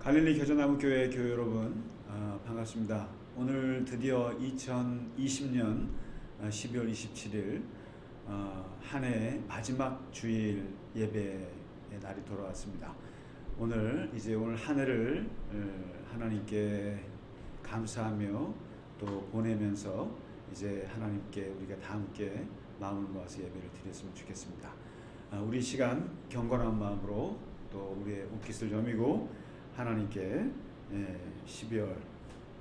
갈릴리 겨자나무 교회 여러분, 반갑습니다. 오늘 드디어 2020년 12월 27일 한 해 마지막 주일 예배의 날이 돌아왔습니다. 오늘 한 해를 하나님께 감사하며 또 보내면서 이제 하나님께 우리가 다 함께 마음을 모아서 예배를 드렸으면 좋겠습니다. 우리 시간 경건한 마음으로 또 우리의 옷깃을 여미고 하나님께 12월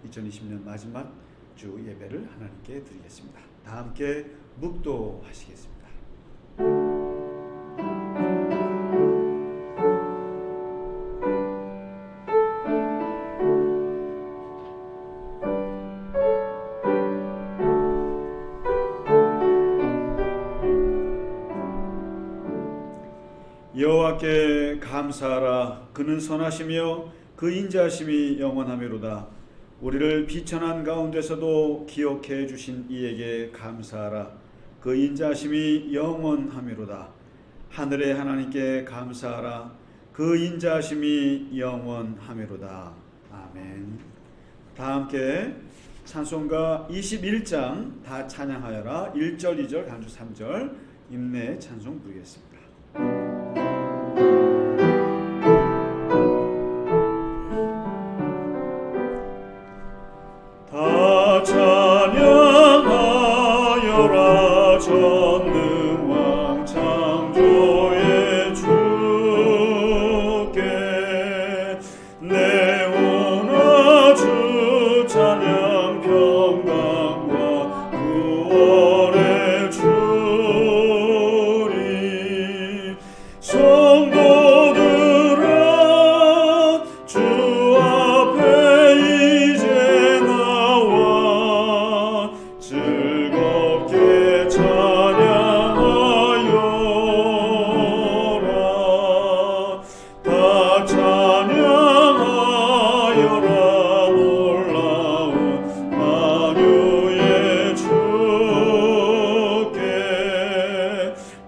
2020년 마지막 주 예배를 하나님께 드리겠습니다. 다 함께 묵도하시겠습니다. 여호와께 감사하라. 그는 선하시며 그 인자하심이 영원하미로다. 우리를 비천한 가운데서도 기억해 주신 이에게 감사하라. 그 인자하심이 영원하미로다. 하늘의 하나님께 감사하라. 그 인자하심이 영원하미로다. 아멘. 다 함께 찬송가 21장 다 찬양하여라 1절 2절 간주 3절 임내 찬송 부르겠습니다. 전능왕 창조의 주께 내오나 주 찬양 평강과 구원의 주리 성도들아 주 앞에 이제 나와 즐겁게 찬양하여라. 다 찬양하여라. 놀라운 만유의 주께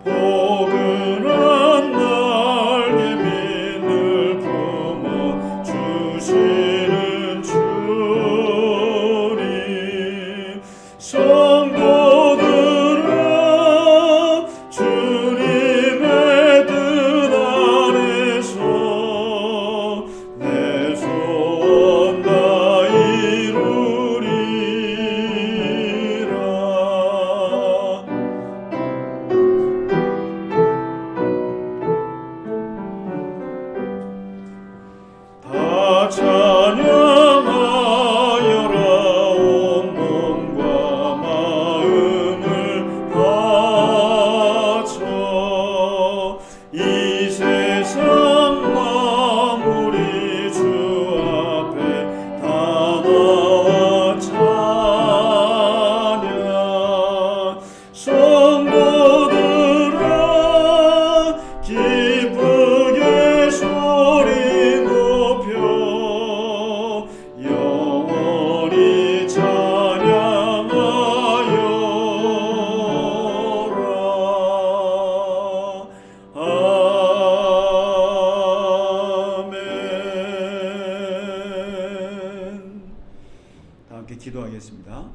포근한 날개 민을 품어 주시는 주리 성도들아 주님의 뜻 안에서 내 소원 다 이루리라. 다 찬양하여라. 온 몸과 마음을 바쳐 이 세상 만물이 주 앞에 다 나와 찬양. 성도들아 기쁘게 소리 높여 영원히 찬양하여라. 아멘. 다 함께 기도하겠습니다.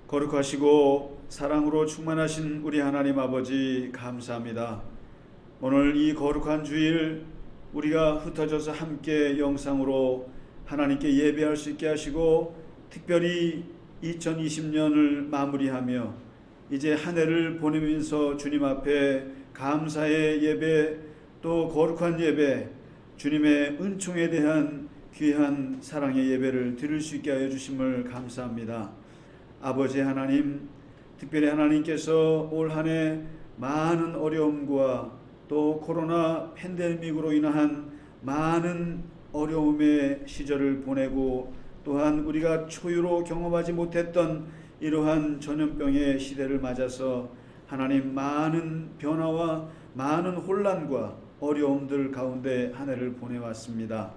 거룩하시고 사랑으로 충만하신 우리 하나님 아버지 감사합니다. 오늘 이 거룩한 주일 우리가 흩어져서 함께 영상으로 하나님께 예배할 수 있게 하시고 특별히 2020년을 마무리하며 이제 한 해를 보내면서 주님 앞에 감사의 예배 또 거룩한 예배 주님의 은총에 대한 귀한 사랑의 예배를 드릴 수 있게 하여 주심을 감사합니다. 아버지 하나님, 특별히 하나님께서 올 한 해 많은 어려움과 또 코로나 팬데믹으로 인한 많은 어려움의 시절을 보내고 또한 우리가 초유로 경험하지 못했던 이러한 전염병의 시대를 맞아서 하나님 많은 변화와 많은 혼란과 어려움들 가운데 한 해를 보내왔습니다.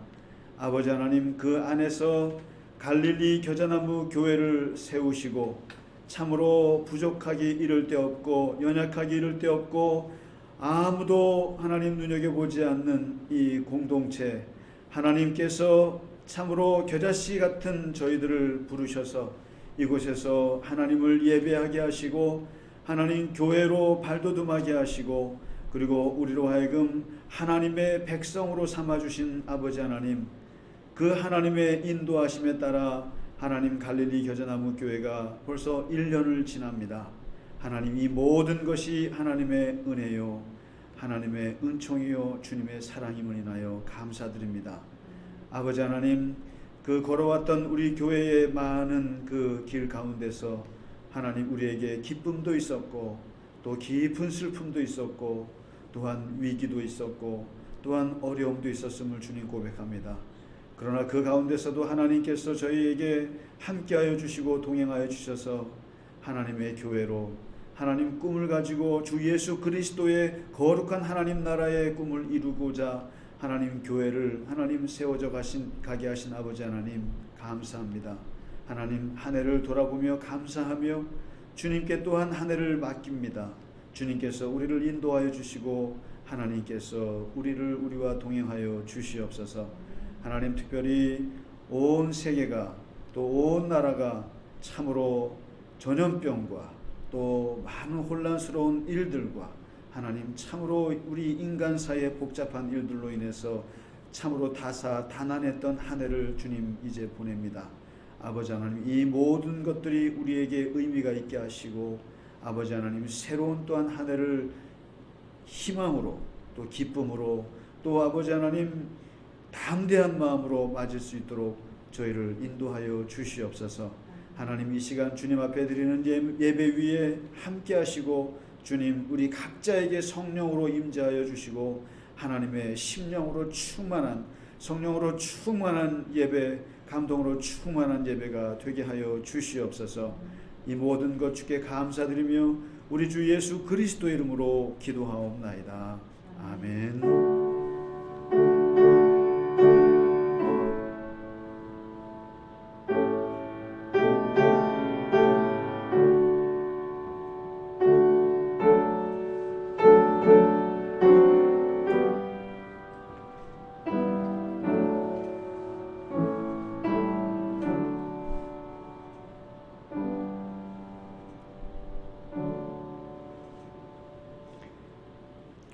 아버지 하나님, 그 안에서 갈릴리 겨자나무 교회를 세우시고 참으로 부족하기 이를 데 없고 연약하기 이를 데 없고 아무도 하나님 눈여겨보지 않는 이 공동체, 하나님께서 참으로 겨자씨 같은 저희들을 부르셔서 이곳에서 하나님을 예배하게 하시고 하나님 교회로 발돋움하게 하시고 그리고 우리로 하여금 하나님의 백성으로 삼아주신 아버지 하나님, 그 하나님의 인도하심에 따라 하나님 갈릴리 겨자나무 교회가 벌써 1년을 지납니다. 하나님, 이 모든 것이 하나님의 은혜요 하나님의 은총이요 주님의 사랑임을 인하여 감사드립니다. 아버지 하나님, 그 걸어왔던 우리 교회의 많은 그 길 가운데서 하나님 우리에게 기쁨도 있었고 또 깊은 슬픔도 있었고 또한 위기도 있었고 또한 어려움도 있었음을 주님 고백합니다. 그러나 그 가운데서도 하나님께서 저희에게 함께하여 주시고 동행하여 주셔서 하나님의 교회로 하나님 꿈을 가지고 주 예수 그리스도의 거룩한 하나님 나라의 꿈을 이루고자 하나님 교회를 하나님 세워져 가게 하신 아버지 하나님 감사합니다. 하나님 한 해를 돌아보며 감사하며 주님께 또한 한 해를 맡깁니다. 주님께서 우리를 인도하여 주시고 하나님께서 우리와 동행하여 주시옵소서. 하나님, 특별히 온 세계가 또 온 나라가 참으로 전염병과 또 많은 혼란스러운 일들과 하나님 참으로 우리 인간 사이의 복잡한 일들로 인해서 참으로 다사다난했던 한 해를 주님 이제 보냅니다. 아버지 하나님, 이 모든 것들이 우리에게 의미가 있게 하시고 아버지 하나님, 새로운 또한 한 해를 희망으로 또 기쁨으로 또 아버지 하나님 담대한 마음으로 맞을 수 있도록 저희를 인도하여 주시옵소서. 하나님, 이 시간 주님 앞에 드리는 예배 위에 함께 하시고 주님 우리 각자에게 성령으로 임재하여 주시고 하나님의 심령으로 충만한 성령으로 충만한 예배, 감동으로 충만한 예배가 되게 하여 주시옵소서. 이 모든 것 주께 감사드리며 우리 주 예수 그리스도 이름으로 기도하옵나이다. 아멘.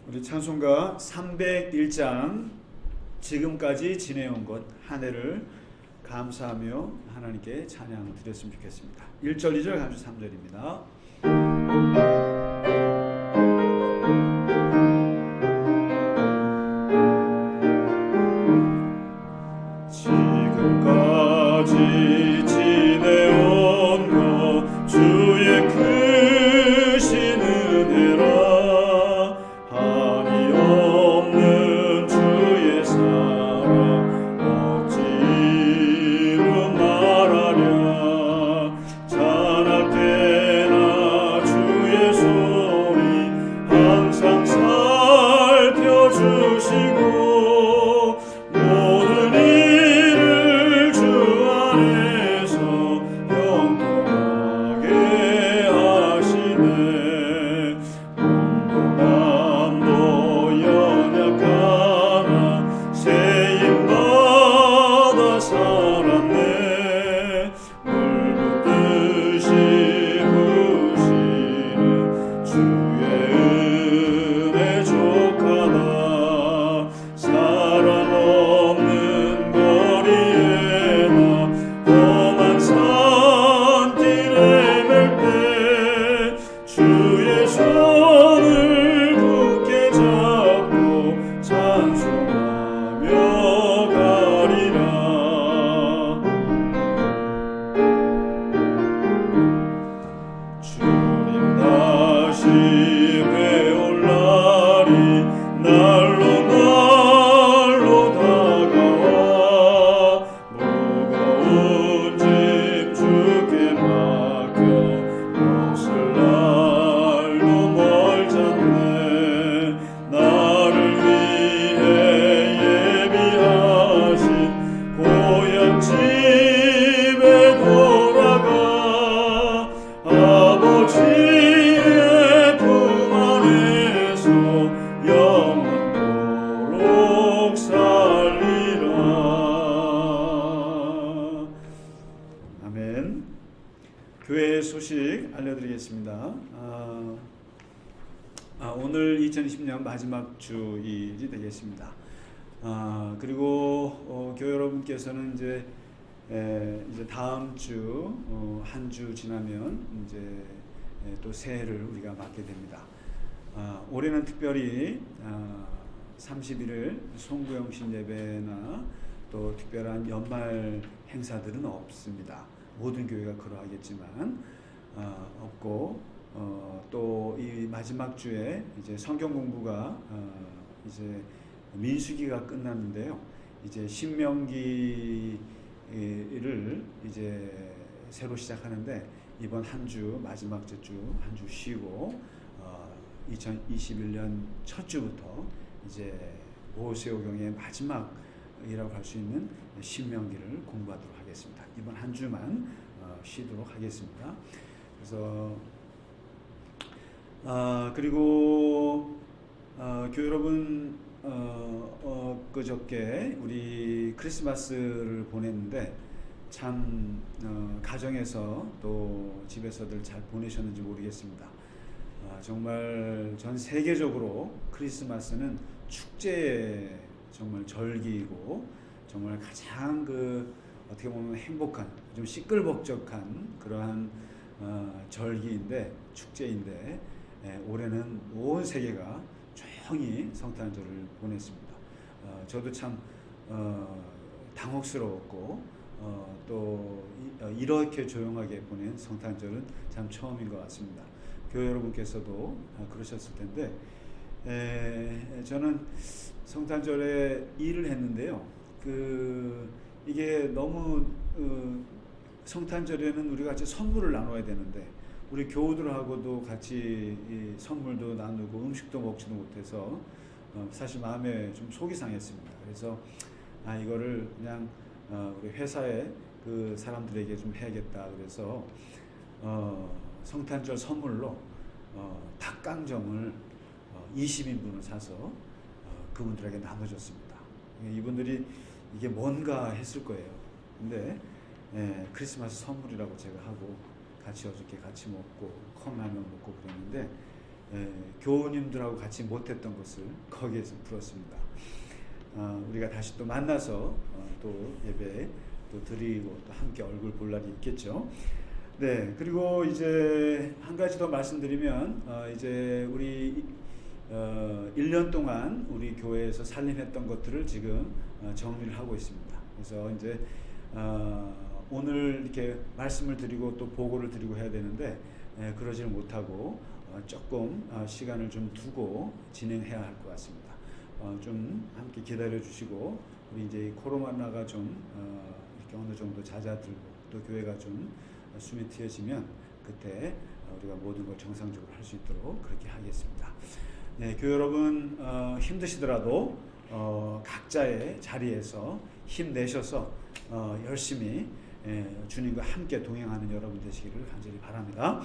우리 찬송가 301장 지금까지 지내온 것 한 해를 감사하며 하나님께 찬양 드렸으면 좋겠습니다. 1절, 2절, 감주 3절입니다. 지금까지 지내온 것 주의 크신 은혜라 한이 없는 주의 사랑 억지로 말하랴 잔할 때나 주의 손이 항상 살펴주시고 모든 일을 주 안에서 형통하게 하시네. 몸도 맘도 연약하나 세임받아 살았네. 물 붓듯이 부시는 주의 은혜 족하다. 사랑 없는 거리에나 험한 산길 헤맬 때 주의 손을 굳게 잡고 찬송하며 가리라. 주님 다시 배울 날이 날로 다가와 무거운 짐 주께 맡겨 벗을 날도 멀잖네. 나를 위해 알려드리겠습니다. 오늘 2020년 마지막 주일이 되겠습니다. 그리고 교회 여러분께서는 이제 다음 주 한 주 지나면 이제 또 새해를 우리가 맞게 됩니다. 올해는 특별히 31일 송구영신 예배나 또 특별한 연말 행사들은 없습니다. 모든 교회가 그러하겠지만 없고 또 이 마지막 주에 이제 성경 공부가 이제 민수기가 끝났는데요. 이제 신명기를 이제 새로 시작하는데 이번 한 주 마지막 주 한 주 쉬고 2021년 첫 주부터 이제 모세오경의 마지막이라고 할 수 있는 신명기를 공부하도록 하겠습니다. 이번 한 주만 쉬도록 하겠습니다. 그래서 그리고 교회 여러분 그저께 우리 크리스마스를 보냈는데 참 가정에서 또 집에서들 잘 보내셨는지 모르겠습니다. 정말 전 세계적으로 크리스마스는 축제의 정말 절기이고 정말 가장 어떻게 보면 행복한 좀 시끌벅적한 그러한 절기인데 축제인데 올해는 온 세계가 조용히 성탄절을 보냈습니다. 저도 참 당혹스러웠고 또 이렇게 조용하게 보낸 성탄절은 참 처음인 것 같습니다. 교회 여러분께서도 그러셨을 텐데 저는 성탄절에 일을 했는데요. 이게 너무 성탄절에는 우리가 같이 선물을 나눠야 되는데 우리 교우들하고도 같이 이 선물도 나누고 음식도 먹지도 못해서 사실 마음에 좀 속이 상했습니다. 그래서 이거를 그냥 우리 회사에 그 사람들에게 좀 해야겠다. 그래서 성탄절 선물로 닭강정을 20인분을 사서 그분들에게 나눠줬습니다. 이분들이 이게 뭔가 했을 거예요. 근데 크리스마스 선물이라고 제가 하고 같이 어저께 같이 먹고 컵라면 먹고 그랬는데 교우님들하고 같이 못했던 것을 거기에서 풀었습니다. 우리가 다시 또 만나서 또 예배 또 드리고 또 함께 얼굴 볼 날이 있겠죠. 네, 그리고 이제 한 가지 더 말씀드리면 이제 우리 1년 동안 우리 교회에서 살림했던 것들을 지금 정리를 하고 있습니다. 그래서 이제 오늘 이렇게 말씀을 드리고 또 보고를 드리고 해야 되는데 그러지를 못하고 조금 시간을 좀 두고 진행해야 할 것 같습니다. 좀 함께 기다려 주시고 우리 이제 코로나가 좀 이렇게 어느 정도 잦아들고 또 교회가 좀 숨이 트여지면 그때 우리가 모든 걸 정상적으로 할 수 있도록 그렇게 하겠습니다. 네, 교회 여러분 힘드시더라도 각자의 자리에서 힘내셔서 열심히 주님과 함께 동행하는 여러분 되시기를 간절히 바랍니다.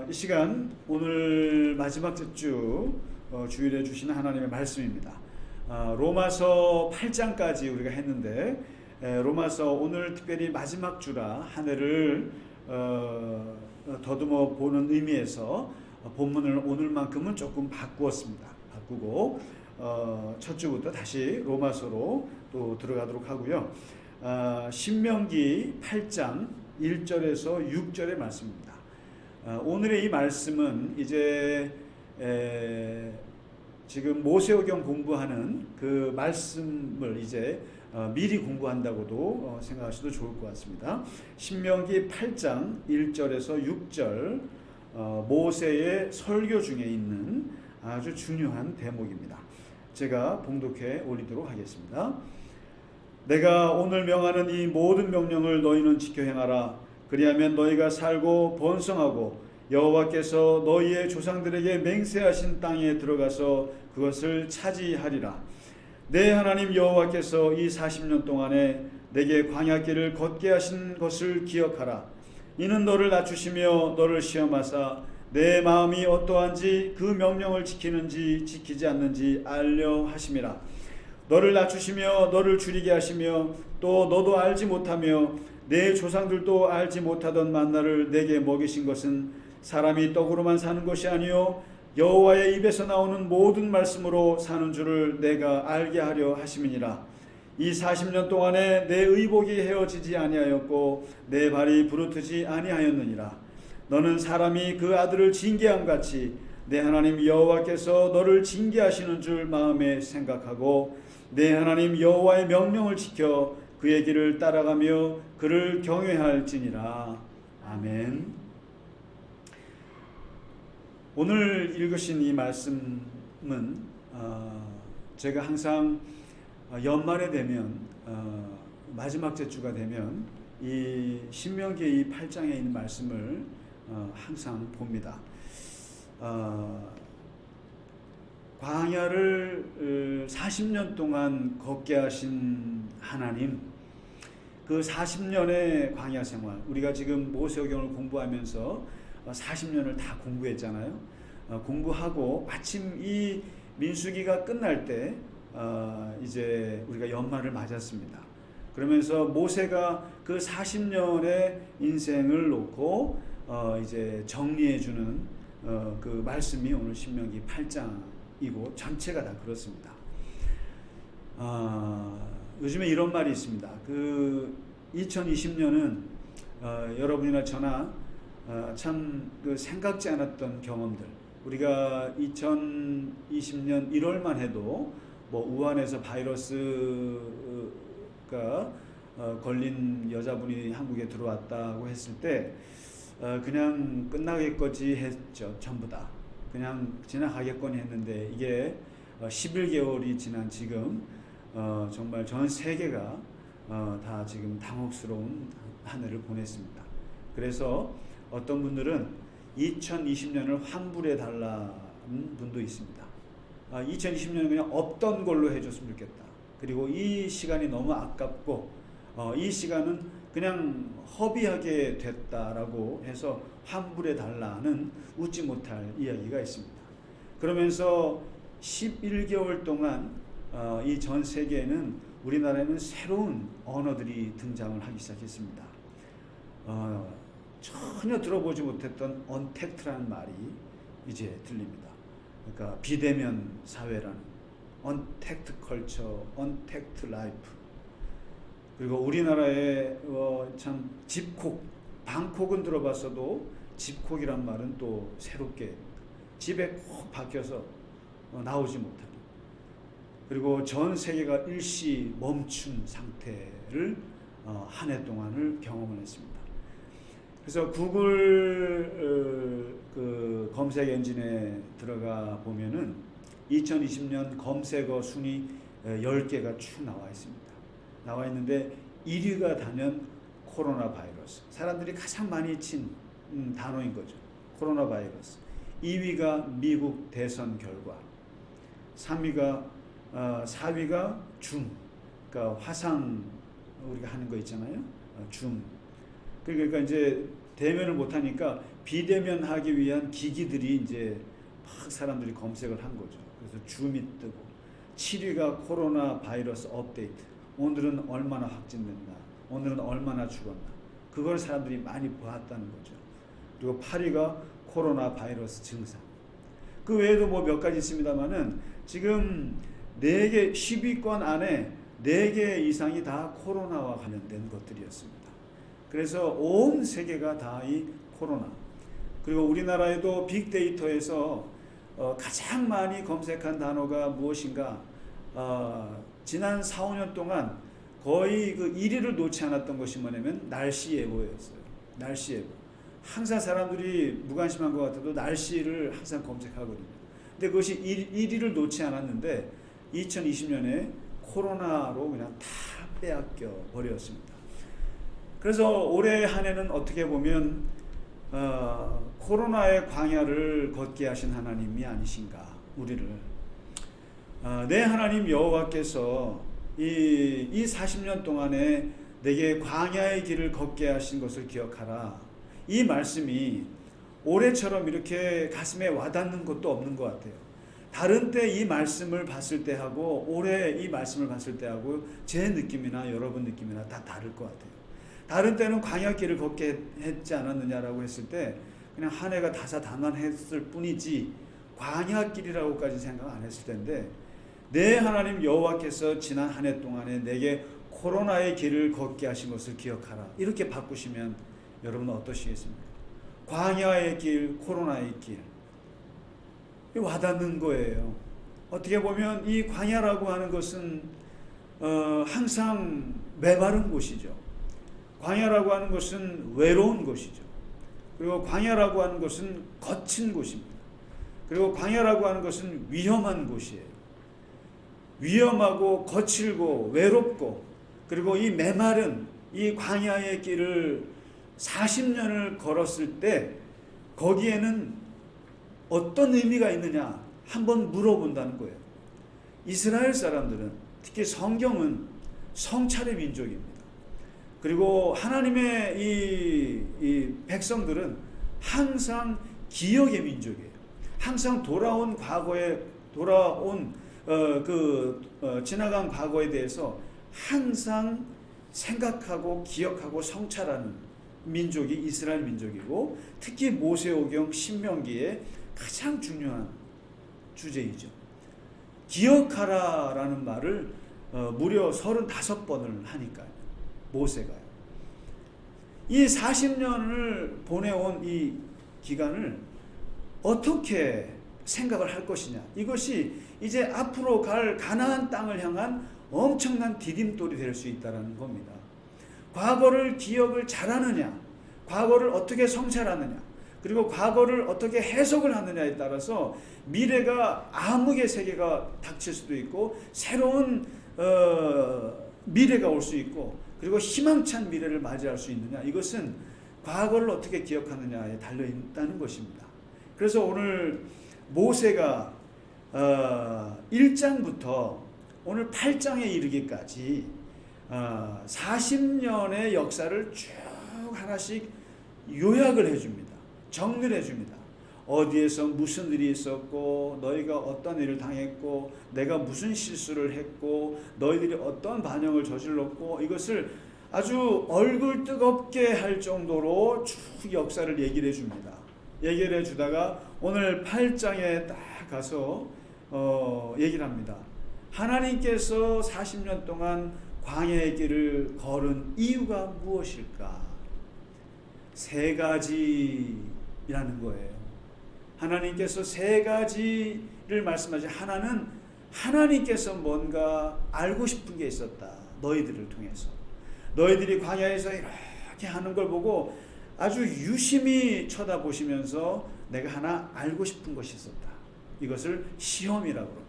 이 시간 오늘 마지막 주 주일에 주시는 하나님의 말씀입니다. 로마서 8장까지 우리가 했는데 로마서 오늘 특별히 마지막 주라 한 해를 더듬어 보는 의미에서 본문을 오늘만큼은 조금 바꾸었습니다. 바꾸고 첫 주부터 다시 로마서로 또 들어가도록 하고요. 신명기 8장 1절에서 6절의 말씀입니다. 오늘의 이 말씀은 이제 지금 모세오경 공부하는 그 말씀을 이제 미리 공부한다고도 생각하셔도 좋을 것 같습니다. 신명기 8장 1절에서 6절 모세의 설교 중에 있는 아주 중요한 대목입니다. 제가 봉독해 올리도록 하겠습니다. 내가 오늘 명하는 이 모든 명령을 너희는 지켜 행하라. 그리하면 너희가 살고 번성하고 여호와께서 너희의 조상들에게 맹세하신 땅에 들어가서 그것을 차지하리라. 내 하나님 여호와께서 이 40년 동안에 내게 광야길을 걷게 하신 것을 기억하라. 이는 너를 낮추시며 너를 시험하사 내 마음이 어떠한지 그 명령을 지키는지 지키지 않는지 알려 하심이라. 너를 낮추시며 너를 줄이게 하시며 또 너도 알지 못하며 내 조상들도 알지 못하던 만나를 내게 먹이신 것은 사람이 떡으로만 사는 것이 아니요 여호와의 입에서 나오는 모든 말씀으로 사는 줄을 내가 알게 하려 하심이니라. 이 40년 동안에 내 의복이 헤어지지 아니하였고 내 발이 부르트지 아니하였느니라. 너는 사람이 그 아들을 징계함 같이 내 하나님 여호와께서 너를 징계하시는 줄 마음에 생각하고 내 하나님 여호와의 명령을 지켜 그의 길을 따라가며 그를 경외할지니라. 아멘. 오늘 읽으신 이 말씀은 제가 항상 연말에 되면 마지막 제주가 되면 이 신명기 이 8장에 있는 말씀을 항상 봅니다. 광야를 40년 동안 걷게 하신 하나님, 그 40년의 광야 생활, 우리가 지금 모세오경을 공부하면서 40년을 다 공부했잖아요. 공부하고 마침 이 민수기가 끝날 때 이제 우리가 연말을 맞았습니다. 그러면서 모세가 그 40년의 인생을 놓고 이제 정리해주는 그 말씀이 오늘 신명기 8장이고 전체가 다 그렇습니다. 요즘에 이런 말이 있습니다. 그 2020년은 여러분이나 저나 참 그 생각지 않았던 경험들, 우리가 2020년 1월만 해도 뭐 우한에서 바이러스가 걸린 여자분이 한국에 들어왔다고 했을 때 그냥 끝나겠거지 했죠. 전부 다 그냥 지나가겠거니 했는데 이게 11개월이 지난 지금 정말 전 세계가 다 지금 당혹스러운 한 해를 보냈습니다. 그래서 어떤 분들은 2020년을 환불해 달라는 분도 있습니다. 2020년은 그냥 없던 걸로 해줬으면 좋겠다. 그리고 이 시간이 너무 아깝고 이 시간은 그냥 허비하게 됐다라고 해서 환불해 달라는 웃지 못할 이야기가 있습니다. 그러면서 11개월 동안 이 전 세계에는 우리나라에는 새로운 언어들이 등장을 하기 시작했습니다. 전혀 들어보지 못했던 언택트라는 말이 이제 들립니다. 그러니까 비대면 사회라는 언택트 컬처, 언택트 라이프. 그리고 우리나라에 참 집콕, 방콕은 들어봤어도 집콕이란 말은 또 새롭게 집에 콕 박혀서 나오지 못하는. 그리고 전 세계가 일시 멈춘 상태를 한 해 동안을 경험을 했습니다. 그래서 구글 그 검색 엔진에 들어가 보면은 2020년 검색어 순위 10개가 쭉 나와 있습니다. 나와 있는데 1위가 단연 코로나 바이러스. 사람들이 가장 많이 친 단어인 거죠. 코로나 바이러스. 2위가 미국 대선 결과. 4위가 줌. 그러니까 화상 우리가 하는 거 있잖아요. 줌. 그러니까 이제 대면을 못 하니까 비대면 하기 위한 기기들이 이제 막 사람들이 검색을 한 거죠. 그래서 줌이 뜨고 7위가 코로나 바이러스 업데이트. 오늘은 얼마나 확진됐나, 오늘은 얼마나 죽었나, 그걸 사람들이 많이 보았다는 거죠. 그리고 8위가 코로나 바이러스 증상. 그 외에도 뭐 몇 가지 있습니다만은 지금 4개 10위권 안에 4개 이상이 다 코로나와 관련된 것들이었습니다. 그래서 온 세계가 다 이 코로나. 그리고 우리나라에도 빅데이터에서 가장 많이 검색한 단어가 무엇인가? 지난 4, 5년 동안 거의 그 1위를 놓지 않았던 것이 뭐냐면 날씨 예보였어요. 날씨 예보. 항상 사람들이 무관심한 것 같아도 날씨를 항상 검색하거든요. 근데 그것이 1위를 놓지 않았는데 2020년에 코로나로 그냥 다 빼앗겨 버렸습니다. 그래서 올해 한 해는 어떻게 보면 코로나의 광야를 걷게 하신 하나님이 아니신가, 우리를. 내 하나님 여호와께서 이 40년 동안에 내게 광야의 길을 걷게 하신 것을 기억하라. 이 말씀이 올해처럼 이렇게 가슴에 와닿는 것도 없는 것 같아요. 다른 때 이 말씀을 봤을 때하고 올해 이 말씀을 봤을 때하고 제 느낌이나 여러분 느낌이나 다 다를 것 같아요. 다른 때는 광야길을 걷게 했지 않았느냐라고 했을 때 그냥 한 해가 다사다난했을 뿐이지 광야길이라고까지 생각 안 했을 텐데, 내 하나님 여호와께서 지난 한 해 동안에 내게 코로나의 길을 걷게 하신 것을 기억하라, 이렇게 바꾸시면 여러분 어떠시겠습니까? 광야의 길, 코로나의 길, 와닿는 거예요. 어떻게 보면 이 광야라고 하는 것은 항상 메마른 곳이죠. 광야라고 하는 것은 외로운 곳이죠. 그리고 광야라고 하는 것은 거친 곳입니다. 그리고 광야라고 하는 것은 위험한 곳이에요. 위험하고 거칠고 외롭고, 그리고 이 메마른 이 광야의 길을 40년을 걸었을 때 거기에는 어떤 의미가 있느냐 한번 물어본다는 거예요. 이스라엘 사람들은, 특히 성경은 성찰의 민족입니다. 그리고 하나님의 이 백성들은 항상 기억의 민족이에요. 항상 지나간 과거에 대해서 항상 생각하고 기억하고 성찰하는 민족이 이스라엘 민족이고, 특히 모세오경 신명기에 가장 중요한 주제이죠. 기억하라라는 말을 무려 35번을 하니까요. 모세가요. 이 40년을 보내온 이 기간을 어떻게 생각을 할 것이냐, 이것이 이제 앞으로 갈 가나안 땅을 향한 엄청난 디딤돌이 될 수 있다는 겁니다. 과거를 기억을 잘하느냐, 과거를 어떻게 성찰하느냐, 그리고 과거를 어떻게 해석을 하느냐에 따라서 미래가 암흑의 세계가 닥칠 수도 있고, 새로운 미래가 올 수 있고, 그리고 희망찬 미래를 맞이할 수 있느냐, 이것은 과거를 어떻게 기억하느냐에 달려있다는 것입니다. 그래서 오늘 모세가 1장부터 오늘 8장에 이르기까지 40년의 역사를 쭉 하나씩 요약을 해줍니다. 정리를 해줍니다. 어디에서 무슨 일이 있었고, 너희가 어떤 일을 당했고, 내가 무슨 실수를 했고, 너희들이 어떤 반영을 저질렀고, 이것을 아주 얼굴 뜨겁게 할 정도로 쭉 역사를 얘기를 해줍니다. 얘기를 해주다가 오늘 8장에 딱 가서 얘기를 합니다. 하나님께서 40년 동안 광야의 길을 걸은 이유가 무엇일까? 3가지라는 거예요. 하나님께서 3가지를 말씀하시. 하나는 하나님께서 뭔가 알고 싶은 게 있었다. 너희들을 통해서. 너희들이 광야에서 이렇게 하는 걸 보고 아주 유심히 쳐다보시면서 내가 하나 알고 싶은 것이 있었다. 이것을 시험이라고 합니다.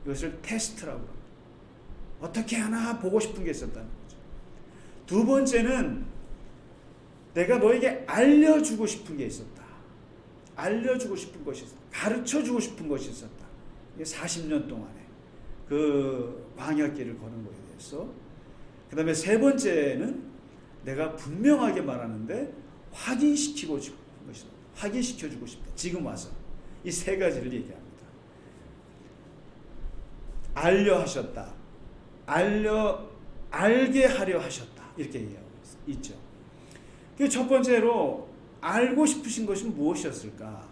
이것을 테스트라고 합니다. 어떻게 하나 보고 싶은 게 있었다는 거죠. 2번째는 내가 너에게 알려주고 싶은 게 있었다. 알려주고 싶은 것이 있었다. 가르쳐주고 싶은 것이 있었다. 이게 40년 동안에 그 광야길을 거는 거에 대해서. 그 다음에 3번째는 내가 분명하게 말하는데 확인시키고 싶은 것이다. 확인시켜주고 싶다. 지금 와서 이 3가지를 얘기합니다. 알려 하셨다. 알게 하려 하셨다. 이렇게 얘기하고 있죠. 첫 번째로 알고 싶으신 것이 무엇이었을까?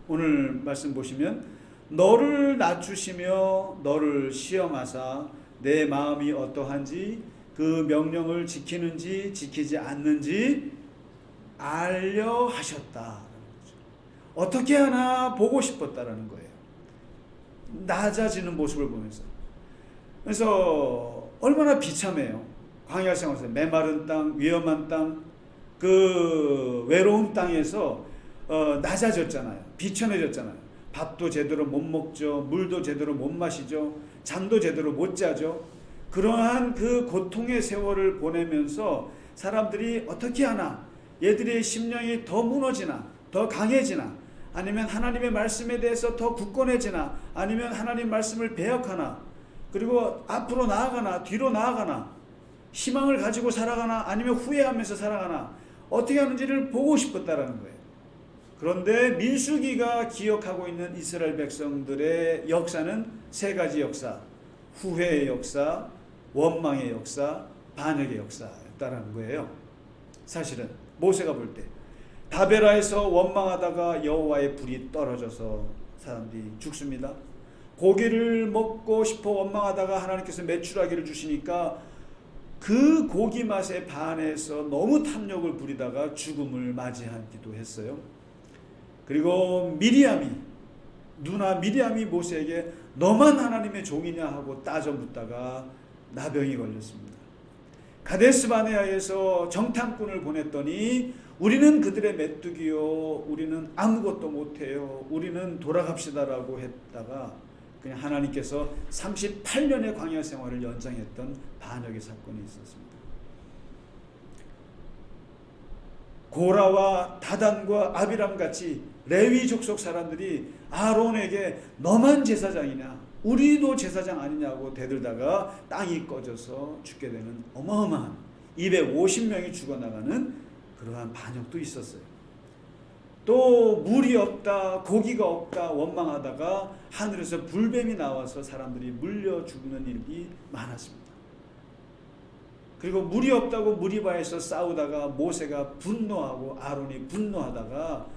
오늘 말씀 보시면 너를 낮추시며 너를 시험하사 내 마음이 어떠한지 그 명령을 지키는지 지키지 않는지 알려 하셨다. 어떻게 하나 보고 싶었다라는 거예요. 낮아지는 모습을 보면서. 그래서 얼마나 비참해요. 광야 생활에서 메마른 땅, 위험한 땅, 그 외로운 땅에서 낮아졌잖아요. 비천해졌잖아요. 밥도 제대로 못 먹죠. 물도 제대로 못 마시죠. 잠도 제대로 못 자죠. 그러한 그 고통의 세월을 보내면서 사람들이 어떻게 하나, 얘들의 심령이 더 무너지나 더 강해지나, 아니면 하나님의 말씀에 대해서 더 굳건해지나, 아니면 하나님 말씀을 배역하나, 그리고 앞으로 나아가나 뒤로 나아가나, 희망을 가지고 살아가나 아니면 후회하면서 살아가나, 어떻게 하는지를 보고 싶었다라는 거예요. 그런데 민수기가 기억하고 있는 이스라엘 백성들의 역사는 3가지 역사, 후회의 역사, 원망의 역사, 반역의 역사였다는 죽다라는 거예요. 사실은 모세가 볼 때 다베라에서 원망하다가 여호와의 불이 떨어져서 사람들이 죽습니다. 고기를 먹고 싶어 원망하다가 하나님께서 메추라기를 주시니까 그 고기 맛에 반해서 너무 탐욕을 부리다가 죽음을 맞이하기도 했어요. 그리고 누나 미리암이 모세에게 너만 하나님의 종이냐 하고 따져 묻다가 나병이 걸렸습니다. 가데스 바네아에서 정탐꾼을 보냈더니 우리는 그들의 메뚜기요, 우리는 아무것도 못해요, 우리는 돌아갑시다라고 했다가 그냥 하나님께서 38년의 광야 생활을 연장했던 반역의 사건이 있었습니다. 고라와 다단과 아비람 같이 레위 족속 사람들이 아론에게 너만 제사장이냐, 우리도 제사장 아니냐고 대들다가 땅이 꺼져서 죽게 되는 어마어마한 250명이 죽어나가는 그러한 반역도 있었어요. 또 물이 없다, 고기가 없다 원망하다가 하늘에서 불뱀이 나와서 사람들이 물려 죽는 일이 많았습니다. 그리고 물이 없다고 무리바에서 싸우다가 모세가 분노하고 아론이 분노하다가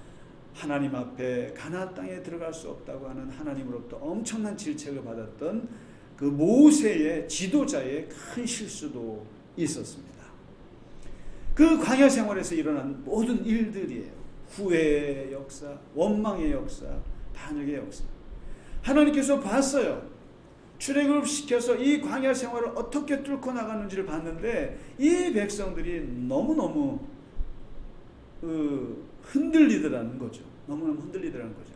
하나님 앞에 가나안 땅에 들어갈 수 없다고 하는 하나님으로부터 엄청난 질책을 받았던 그 모세의 지도자의 큰 실수도 있었습니다. 그 광야 생활에서 일어난 모든 일들이에요. 후회의 역사, 원망의 역사, 반역의 역사. 하나님께서 봤어요. 출애굽을 시켜서 이 광야 생활을 어떻게 뚫고 나가는지를 봤는데 이 백성들이 너무너무 흔들리더라는 거죠. 너무너무 흔들리더라는 거죠.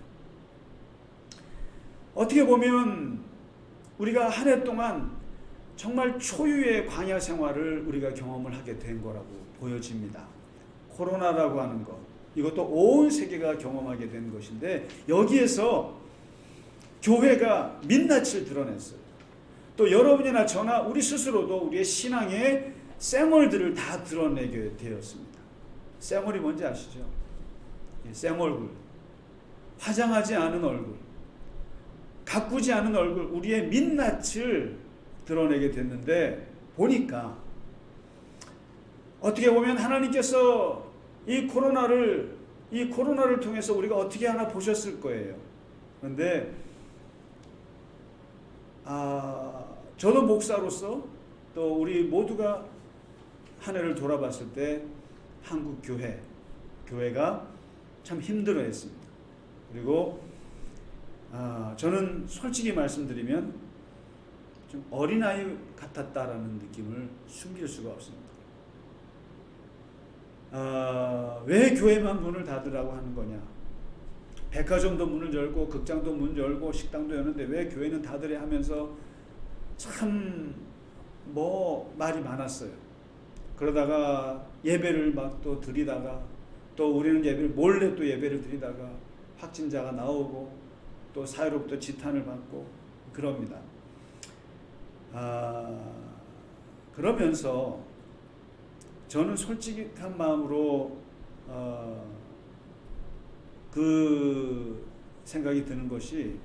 어떻게 보면 우리가 한 해 동안 정말 초유의 광야 생활을 우리가 경험을 하게 된 거라고 보여집니다. 코로나라고 하는 것, 이것도 온 세계가 경험하게 된 것인데 여기에서 교회가 민낯을 드러냈어요. 또 여러분이나 저나 우리 스스로도 우리의 신앙의 쌩얼들을 다 드러내게 되었습니다. 쌩얼이 뭔지 아시죠? 쌩얼굴, 화장하지 않은 얼굴, 가꾸지 않은 얼굴, 우리의 민낯을 드러내게 됐는데 보니까 어떻게 보면 하나님께서 이 코로나를 통해서 우리가 어떻게 하나 보셨을 거예요. 그런데 저도 목사로서 또 우리 모두가 한 해를 돌아봤을 때 한국 교회가 참 힘들어했습니다. 그리고 저는 솔직히 말씀드리면 좀 어린아이 같았다라는 느낌을 숨길 수가 없습니다. 왜 교회만 문을 닫으라고 하는 거냐? 백화점도 문을 열고 극장도 문 열고 식당도 여는데 왜 교회는 닫으래 하면서 참 말이 많았어요. 그러다가 예배를 막 또 드리다가 또 우리는 예배를 몰래 또 예배를 드리다가 확진자가 나오고 또 사회로부터 지탄을 받고 그럽니다. 그러면서 저는 솔직한 마음으로 그 생각이 드는 것이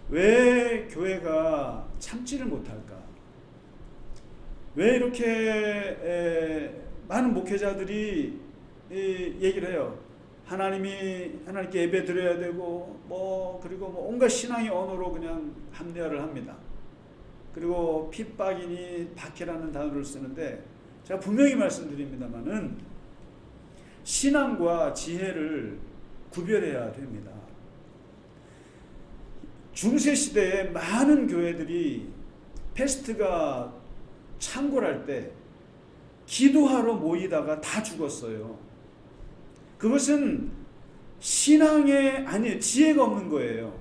왜 교회가 참지를 못할까? 왜 이렇게 많은 목회자들이 얘기를 해요. 하나님께 예배 드려야 되고 그리고 온갖 신앙의 언어로 그냥 합리화를 합니다. 그리고 핍박이니 박해라는 단어를 쓰는데 제가 분명히 말씀드립니다만은 신앙과 지혜를 구별해야 됩니다. 중세 시대에 많은 교회들이 패스트가 창궐할 때 기도하러 모이다가 다 죽었어요. 그것은 신앙에 아니에요. 지혜가 없는 거예요.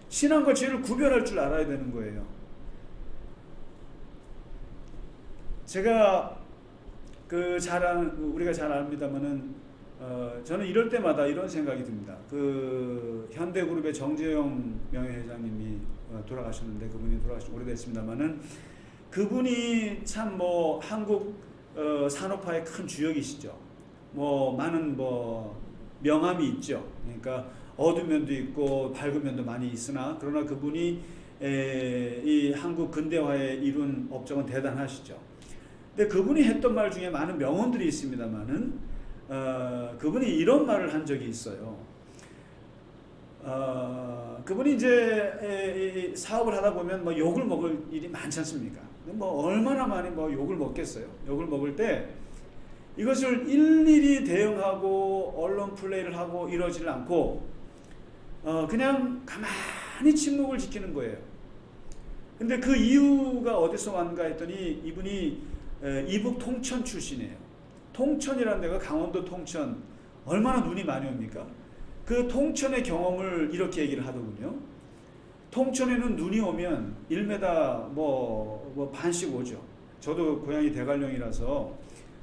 신앙과 지혜를 구별할 줄 알아야 되는 거예요. 제가 우리가 잘 압니다만은 저는 이럴 때마다 이런 생각이 듭니다. 현대그룹의 정재영 명예회장님이 돌아가셨는데 그분이 돌아가신 오래됐습니다만은 그분이 참 한국 산업화의 큰 주역이시죠. 많은 명함이 있죠. 그러니까 어두운 면도 있고 밝은 면도 많이 있으나 그러나 그분이 이 한국 근대화에 이룬 업적은 대단하시죠. 근데 그분이 했던 말 중에 많은 명언들이 있습니다만은 그분이 이런 말을 한 적이 있어요. 그분이 이제 사업을 하다 보면 뭐 욕을 먹을 일이 많지 않습니까? 뭐 얼마나 많이 뭐 욕을 먹겠어요. 욕을 먹을 때 이것을 일일이 대응하고 언론 플레이를 하고 이러지를 않고 그냥 가만히 침묵을 지키는 거예요. 근데 그 이유가 어디서 왔는가 했더니 이분이 이북 통천 출신이에요. 통천이라는 데가 강원도 통천, 얼마나 눈이 많이 옵니까? 그 통천의 경험을 이렇게 얘기를 하더군요. 통천에는 눈이 오면 1m 뭐 반씩 오죠. 저도 고향이 대관령이라서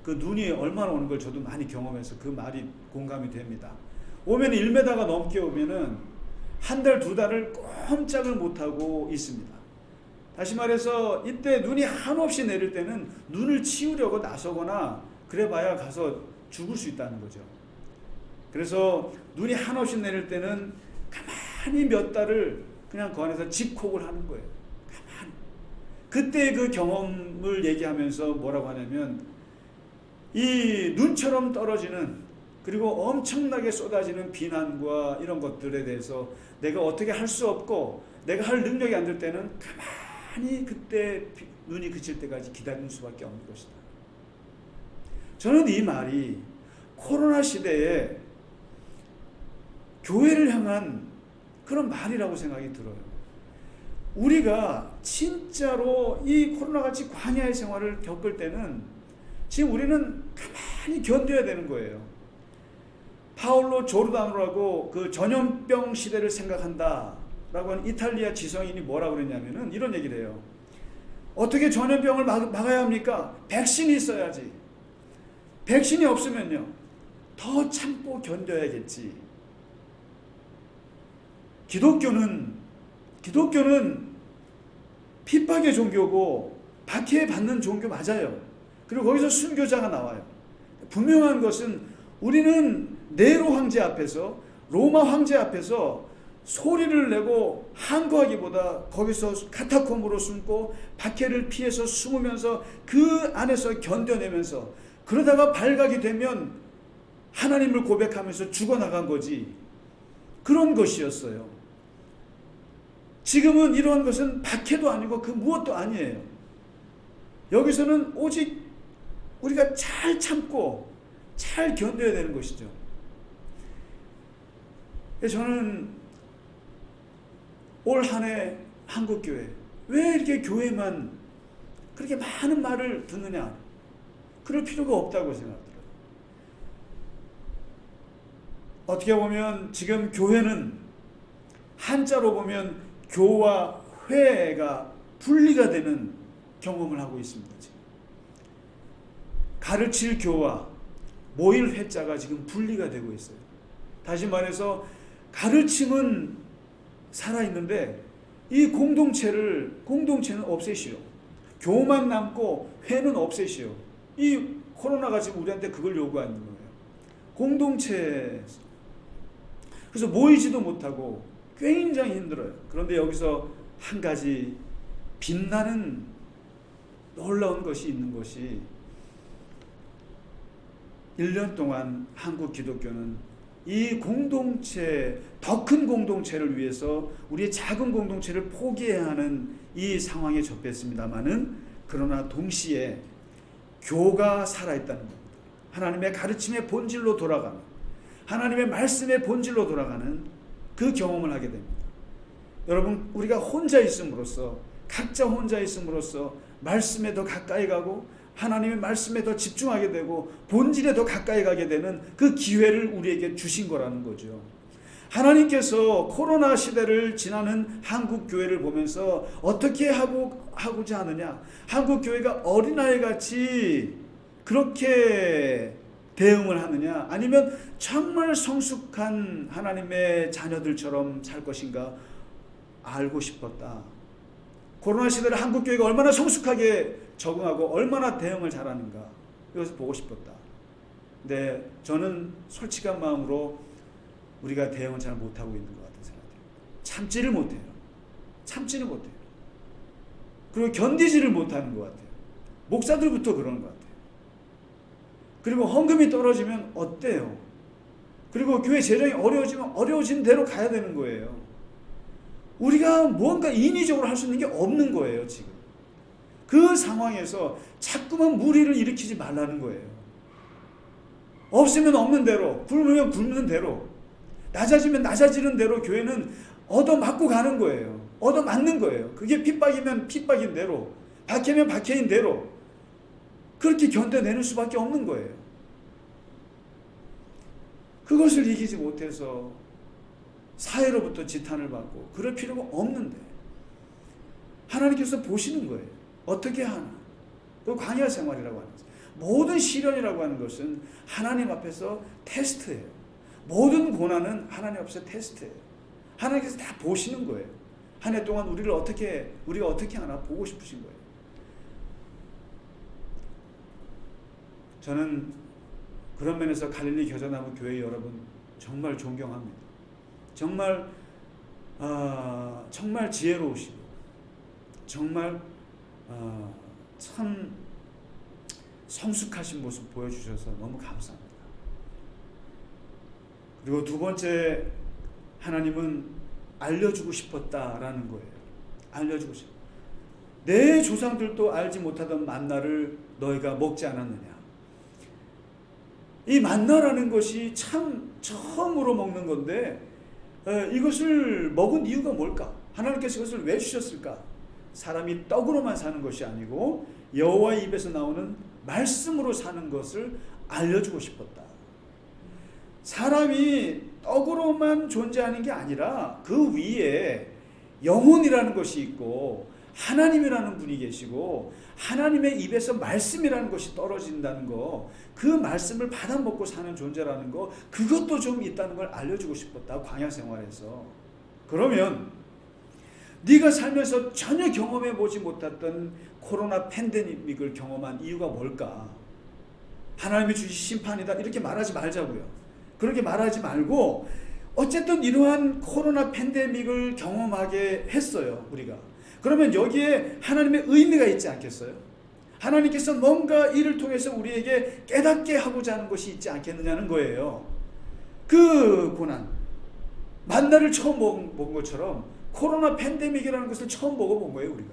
그 눈이 얼마나 오는 걸 저도 많이 경험해서 그 말이 공감이 됩니다. 오면 1m가 넘게 오면은 한 달, 두 달을 꼼짝을 못하고 있습니다. 다시 말해서 이때 눈이 한없이 내릴 때는 눈을 치우려고 나서거나 그래봐야 가서 죽을 수 있다는 거죠. 그래서 눈이 한없이 내릴 때는 가만히 몇 달을 그냥 그 안에서 집콕을 하는 거예요. 가만히. 그때 그 경험을 얘기하면서 뭐라고 하냐면 이 눈처럼 떨어지는 그리고 엄청나게 쏟아지는 비난과 이런 것들에 대해서 내가 어떻게 할 수 없고 내가 할 능력이 안 될 때는 가만히 그때 눈이 그칠 때까지 기다리는 수밖에 없는 것이다. 저는 이 말이 코로나 시대에 교회를 향한 그런 말이라고 생각이 들어요. 우리가 진짜로 이 코로나같이 광야의 생활을 겪을 때는 지금 우리는 가만히 견뎌야 되는 거예요. 파울로 조르다노라고 그 전염병 시대를 생각한다 라고 하는 이탈리아 지성인이 뭐라고 그랬냐면은 이런 얘기를 해요. 어떻게 전염병을 막아야 합니까? 백신이 있어야지. 백신이 없으면요 더 참고 견뎌야겠지. 기독교는 핍박의 종교고 박해받는 종교 맞아요. 그리고 거기서 순교자가 나와요. 분명한 것은 우리는 네로 황제 앞에서 로마 황제 앞에서 소리를 내고 항거하기보다 거기서 카타콤으로 숨고 박해를 피해서 숨으면서 그 안에서 견뎌내면서 그러다가 발각이 되면 하나님을 고백하면서 죽어나간 거지. 그런 것이었어요. 지금은 이러한 것은 박해도 아니고 그 무엇도 아니에요. 여기서는 오직 우리가 잘 참고 잘 견뎌야 되는 것이죠. 저는 올 한 해 한국교회 왜 이렇게 교회만 그렇게 많은 말을 듣느냐, 그럴 필요가 없다고 생각합니다. 어떻게 보면 지금 교회는 한자로 보면 교와 회가 분리가 되는 경험을 하고 있습니다. 지금. 가르칠 교와 모일 회자가 지금 분리가 되고 있어요. 다시 말해서 가르침은 살아있는데 이 공동체는 없애시오. 교만 남고 회는 없애시오. 이 코로나가 지금 우리한테 그걸 요구하는 거예요. 공동체. 그래서 모이지도 못하고 굉장히 힘들어요. 그런데 여기서 한 가지 빛나는 놀라운 것이 있는 것이 1년 동안 한국 기독교는 이 공동체, 더 큰 공동체를 위해서 우리의 작은 공동체를 포기해야 하는 이 상황에 접했습니다마는 그러나 동시에 교가 살아있다는 겁니다. 하나님의 가르침의 본질로 돌아가는, 하나님의 말씀의 본질로 돌아가는 그 경험을 하게 됩니다. 여러분, 우리가 혼자 있음으로써, 각자 혼자 있음으로써 말씀에 더 가까이 가고 하나님의 말씀에 더 집중하게 되고 본질에 더 가까이 가게 되는 그 기회를 우리에게 주신 거라는 거죠. 하나님께서 코로나 시대를 지나는 한국 교회를 보면서 어떻게 하고자 하느냐, 한국 교회가 어린아이 같이 그렇게 대응을 하느냐, 아니면 정말 성숙한 하나님의 자녀들처럼 살 것인가 알고 싶었다. 코로나 시대를 한국 교회가 얼마나 성숙하게 적응하고 얼마나 대응을 잘하는가 이것을 보고 싶었다. 근데 저는 솔직한 마음으로 우리가 대응을 잘 못하고 있는 것 같은 생각이 듭니다. 참지를 못해요. 그리고 견디지를 못하는 것 같아요. 목사들부터 그런 것 같아요. 그리고 헌금이 떨어지면 어때요? 그리고 교회 재정이 어려워지면 어려워진 대로 가야 되는 거예요. 우리가 무언가 인위적으로 할 수 있는 게 없는 거예요, 지금. 그 상황에서 자꾸만 무리를 일으키지 말라는 거예요. 없으면 없는 대로, 굶으면 굶는 대로, 낮아지면 낮아지는 대로 교회는 얻어맞고 가는 거예요. 얻어맞는 거예요. 그게 핍박이면 핍박인 대로, 박해면 박해인 대로 그렇게 견뎌내는 수밖에 없는 거예요. 그것을 이기지 못해서 사회로부터 지탄을 받고 그럴 필요가 없는데 하나님께서 보시는 거예요. 어떻게 하나? 그 광야 생활이라고 하는 거죠. 모든 시련이라고 하는 것은 하나님 앞에서 테스트예요. 모든 고난은 하나님 앞에서 테스트예요. 하나님께서 다 보시는 거예요. 한 해 동안 우리가 어떻게 하나 보고 싶으신 거예요. 저는 그런 면에서 갈릴리 겨자나무 교회 여러분 정말 존경합니다. 정말 정말 지혜로우시고 정말 참 성숙하신 모습 보여주셔서 너무 감사합니다. 그리고 두 번째, 하나님은 알려주고 싶었다라는 거예요. 알려주고 싶어. 내 조상들도 알지 못하던 만나를 너희가 먹지 않았느냐. 이 만나라는 것이 참 처음으로 먹는 건데 이것을 먹은 이유가 뭘까? 하나님께서 이것을 왜 주셨을까? 사람이 떡으로만 사는 것이 아니고 여호와의 입에서 나오는 말씀으로 사는 것을 알려주고 싶었다. 사람이 떡으로만 존재하는 게 아니라 그 위에 영혼이라는 것이 있고 하나님이라는 분이 계시고 하나님의 입에서 말씀이라는 것이 떨어진다는 거, 그 말씀을 받아먹고 사는 존재라는 거, 그것도 좀 있다는 걸 알려주고 싶었다. 광야 생활에서. 그러면 네가 살면서 전혀 경험해보지 못했던 코로나 팬데믹을 경험한 이유가 뭘까? 하나님이 주신 심판이다 이렇게 말하지 말자고요. 그렇게 말하지 말고 어쨌든 이러한 코로나 팬데믹을 경험하게 했어요, 우리가. 그러면 여기에 하나님의 의미가 있지 않겠어요? 하나님께서 뭔가 이를 통해서 우리에게 깨닫게 하고자 하는 것이 있지 않겠느냐는 거예요. 그 고난, 만나를 처음 먹은 것처럼 코로나 팬데믹이라는 것을 처음 먹어본 거예요, 우리가.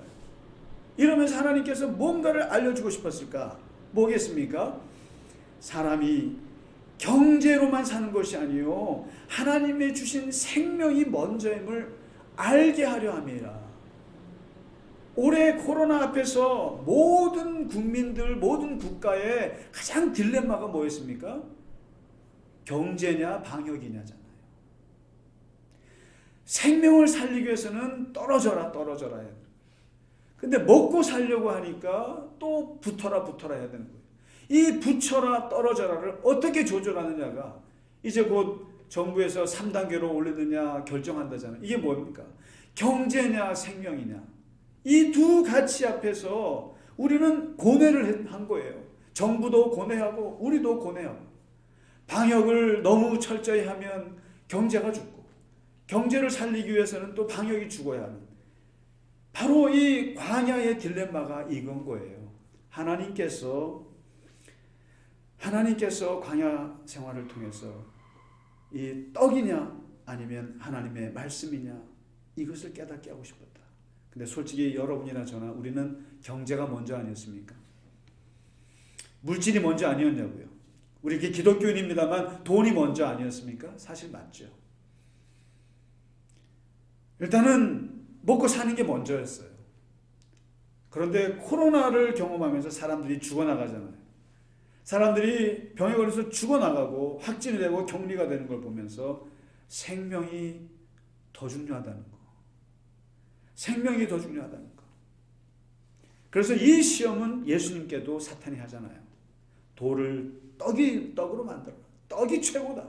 이러면서 하나님께서 뭔가를 알려주고 싶었을까? 뭐겠습니까? 사람이 경제로만 사는 것이 아니요 하나님의 주신 생명이 먼저임을 알게 하려 함이라. 올해 코로나 앞에서 모든 국민들, 모든 국가의 가장 딜레마가 뭐였습니까? 경제냐 방역이냐잖아요. 생명을 살리기 위해서는 떨어져라 해야 돼요. 근데 먹고 살려고 하니까 또 붙어라 해야 되는 거예요. 이 붙여라 떨어져라를 어떻게 조절하느냐가 이제 곧 정부에서 3단계로 올리느냐 결정한다잖아요. 이게 뭡니까? 경제냐 생명이냐. 이 두 가치 앞에서 우리는 고뇌를 한 거예요. 정부도 고뇌하고 우리도 고뇌하고. 방역을 너무 철저히 하면 경제가 죽고 경제를 살리기 위해서는 또 방역이 죽어야 하는, 바로 이 광야의 딜레마가 이건 거예요. 하나님께서 광야 생활을 통해서 이 떡이냐 아니면 하나님의 말씀이냐 이것을 깨닫게 하고 싶었다. 근데 솔직히 여러분이나 저나 우리는 경제가 먼저 아니었습니까? 물질이 먼저 아니었냐고요. 우리 이렇게 기독교인입니다만 돈이 먼저 아니었습니까? 사실 맞죠. 일단은 먹고 사는 게 먼저였어요. 그런데 코로나를 경험하면서 사람들이 죽어나가잖아요. 사람들이 병에 걸려서 죽어나가고 확진이 되고 격리가 되는 걸 보면서 생명이 더 중요하다는 거. 생명이 더 중요하다는 거. 그래서 이 시험은 예수님께도 사탄이 하잖아요. 돌을 떡으로 만들어. 떡이 최고다.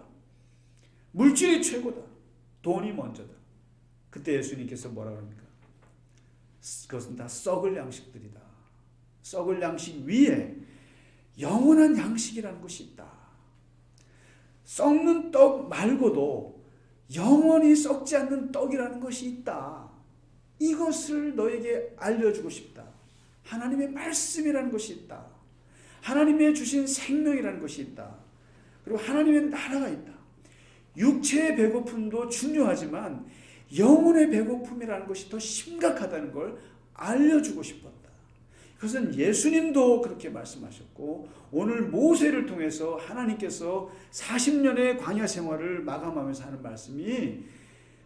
물질이 최고다. 돈이 먼저다. 그때 예수님께서 뭐라 그럽니까? 그것은 다 썩을 양식들이다. 썩을 양식 위에 영원한 양식이라는 것이 있다. 썩는 떡 말고도 영원히 썩지 않는 떡이라는 것이 있다. 이것을 너에게 알려주고 싶다. 하나님의 말씀이라는 것이 있다. 하나님의 주신 생명이라는 것이 있다. 그리고 하나님의 나라가 있다. 육체의 배고픔도 중요하지만 영혼의 배고픔이라는 것이 더 심각하다는 걸 알려주고 싶었다. 그것은 예수님도 그렇게 말씀하셨고 오늘 모세를 통해서 하나님께서 40년의 광야 생활을 마감하면서 하는 말씀이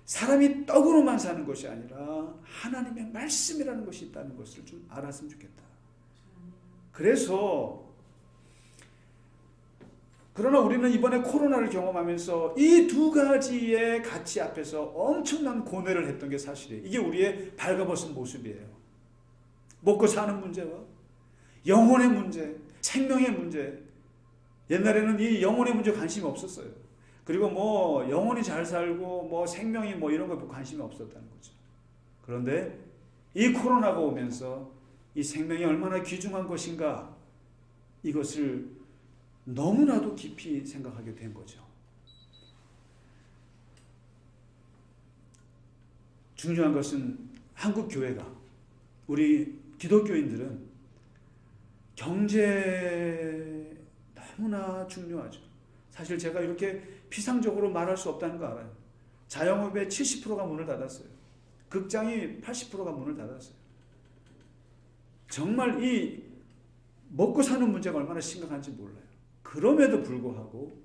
사람이 떡으로만 사는 것이 아니라 하나님의 말씀이라는 것이 있다는 것을 좀 알았으면 좋겠다. 그러나 우리는 이번에 코로나를 경험하면서 이 두 가지의 가치 앞에서 엄청난 고뇌를 했던 게 사실이에요. 이게 우리의 발가벗은 모습이에요. 먹고 사는 문제와 영혼의 문제, 생명의 문제. 옛날에는 이 영혼의 문제 관심이 없었어요. 그리고 뭐 영혼이 잘 살고 뭐 생명이 뭐 이런 거에 관심이 없었다는 거죠. 그런데 이 코로나가 오면서 이 생명이 얼마나 귀중한 것인가 이것을 너무나도 깊이 생각하게 된 거죠. 중요한 것은 한국 교회가, 우리 기독교인들은 경제 너무나 중요하죠. 사실 제가 이렇게 피상적으로 말할 수 없다는 거 알아요. 자영업의 70%가 문을 닫았어요. 극장이 80%가 문을 닫았어요. 정말 이 먹고 사는 문제가 얼마나 심각한지 몰라요. 그럼에도 불구하고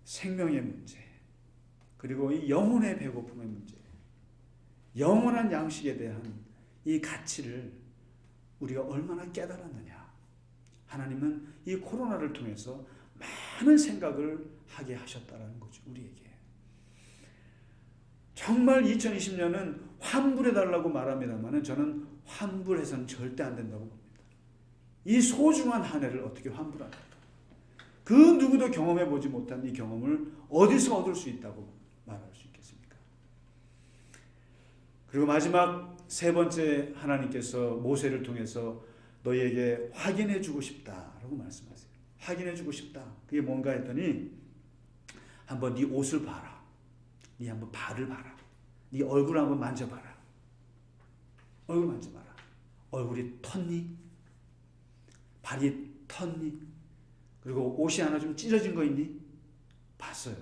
생명의 문제, 그리고 이 영혼의 배고픔의 문제, 영원한 양식에 대한 이 가치를 우리가 얼마나 깨달았느냐. 하나님은 이 코로나를 통해서 많은 생각을 하게 하셨다는 거죠. 우리에게. 정말 2020년은 환불해달라고 말합니다만 저는 환불해서는 절대 안 된다고 봅니다. 이 소중한 한 해를 어떻게 환불합니까? 그 누구도 경험해보지 못한 이 경험을 어디서 얻을 수 있다고 말할 수 있겠습니까? 그리고 마지막 세 번째, 하나님께서 모세를 통해서 너희에게 확인해주고 싶다라고 말씀하세요. 확인해주고 싶다. 그게 뭔가 했더니 한번 네 옷을 봐라. 네 한번 발을 봐라. 네 얼굴을 한번 만져봐라. 얼굴 만져봐라. 얼굴이 텄니? 발이 텄니? 그리고 옷이 하나 좀 찢어진 거 있니? 봤어요.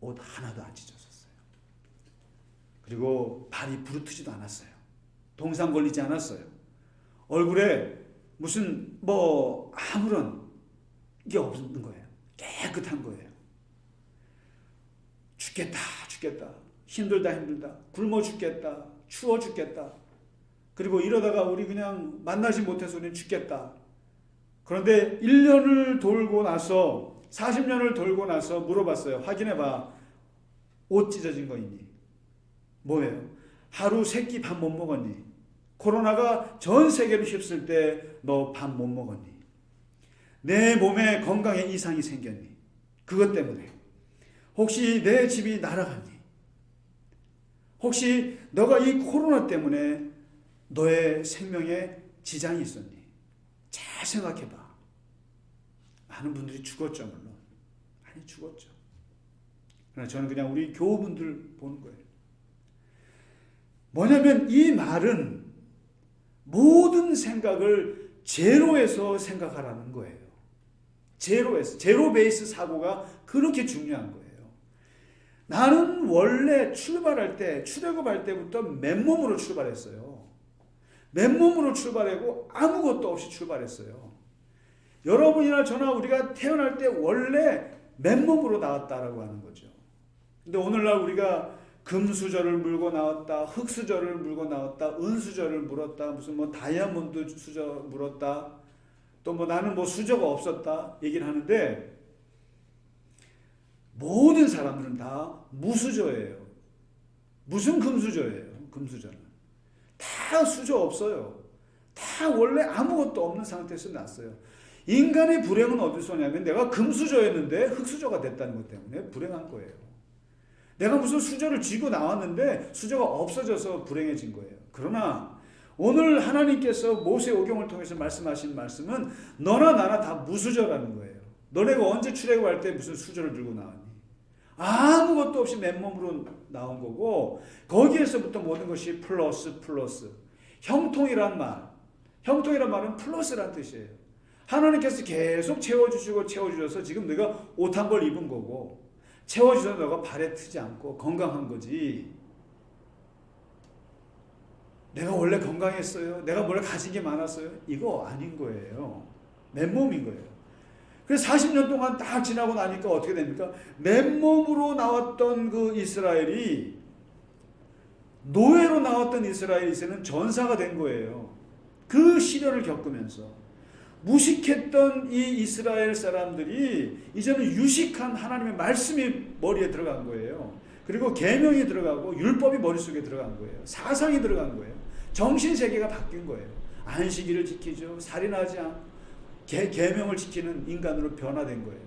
옷 하나도 안 찢어졌어요. 그리고 발이 부르트지도 않았어요. 동상 걸리지 않았어요. 얼굴에 무슨 뭐 아무런 게 없는 거예요. 깨끗한 거예요. 죽겠다. 힘들다. 굶어 죽겠다. 추워 죽겠다. 그리고 이러다가 우리 그냥 만나지 못해서 우리는 죽겠다. 그런데 1년을 돌고 나서 40년을 돌고 나서 물어봤어요. 확인해봐. 옷 찢어진 거 있니? 뭐예요? 하루 3끼 밥 못 먹었니? 코로나가 전 세계를 휩쓸 때 너 밥 못 먹었니? 내 몸에 건강에 이상이 생겼니? 그것 때문에. 혹시 내 집이 날아갔니? 혹시 너가 이 코로나 때문에 너의 생명에 지장이 있었니? 잘 생각해봐. 많은 분들이 죽었죠, 물론. 많이 죽었죠. 그러나 저는 그냥 우리 교우분들 보는 거예요. 뭐냐면 이 말은 모든 생각을 제로에서 생각하라는 거예요. 제로 베이스 사고가 그렇게 중요한 거예요. 나는 원래 출발할 때, 출애굽할 때부터 맨몸으로 출발했어요. 맨몸으로 출발하고 아무것도 없이 출발했어요. 여러분이나 저나 우리가 태어날 때 원래 맨몸으로 나왔다라고 하는 거죠. 근데 오늘날 우리가 금수저를 물고 나왔다, 흑수저를 물고 나왔다, 은수저를 물었다, 무슨 뭐 다이아몬드 수저 물었다, 또 뭐 나는 뭐 수저가 없었다 얘기를 하는데 모든 사람들은 다 무수저예요. 무슨 금수저예요? 금수저는 다 수저 없어요. 다 원래 아무것도 없는 상태에서 났어요. 인간의 불행은 어디서 오냐면 내가 금수저였는데 흑수저가 됐다는 것 때문에 불행한 거예요. 내가 무슨 수저를 쥐고 나왔는데 수저가 없어져서 불행해진 거예요. 그러나 오늘 하나님께서 모세 오경을 통해서 말씀하신 말씀은 너나 나나 다 무수저라는 거예요. 너네가 언제 출애굽할 때 무슨 수저를 들고 나왔니? 아무것도 없이 맨몸으로 나온 거고 거기에서부터 모든 것이 플러스. 형통이란 말은 플러스란 뜻이에요. 하나님께서 계속 채워주셔서 지금 내가 옷 한 벌 입은 거고, 채워주셔서 너가 발에 트지 않고 건강한 거지. 내가 원래 건강했어요, 내가 원래 가진 게 많았어요, 이거 아닌 거예요. 맨몸인 거예요. 그래서 40년 동안 딱 지나고 나니까 어떻게 됩니까? 맨몸으로 나왔던 그 이스라엘이, 노예로 나왔던 이스라엘이 이제는 전사가 된 거예요. 그 시련을 겪으면서 무식했던 이 이스라엘 사람들이 이제는 유식한 하나님의 말씀이 머리에 들어간 거예요. 그리고 계명이 들어가고 율법이 머릿속에 들어간 거예요. 사상이 들어간 거예요. 정신세계가 바뀐 거예요. 안식일을 지키죠. 살인하지 않고 계명을 지키는 인간으로 변화된 거예요.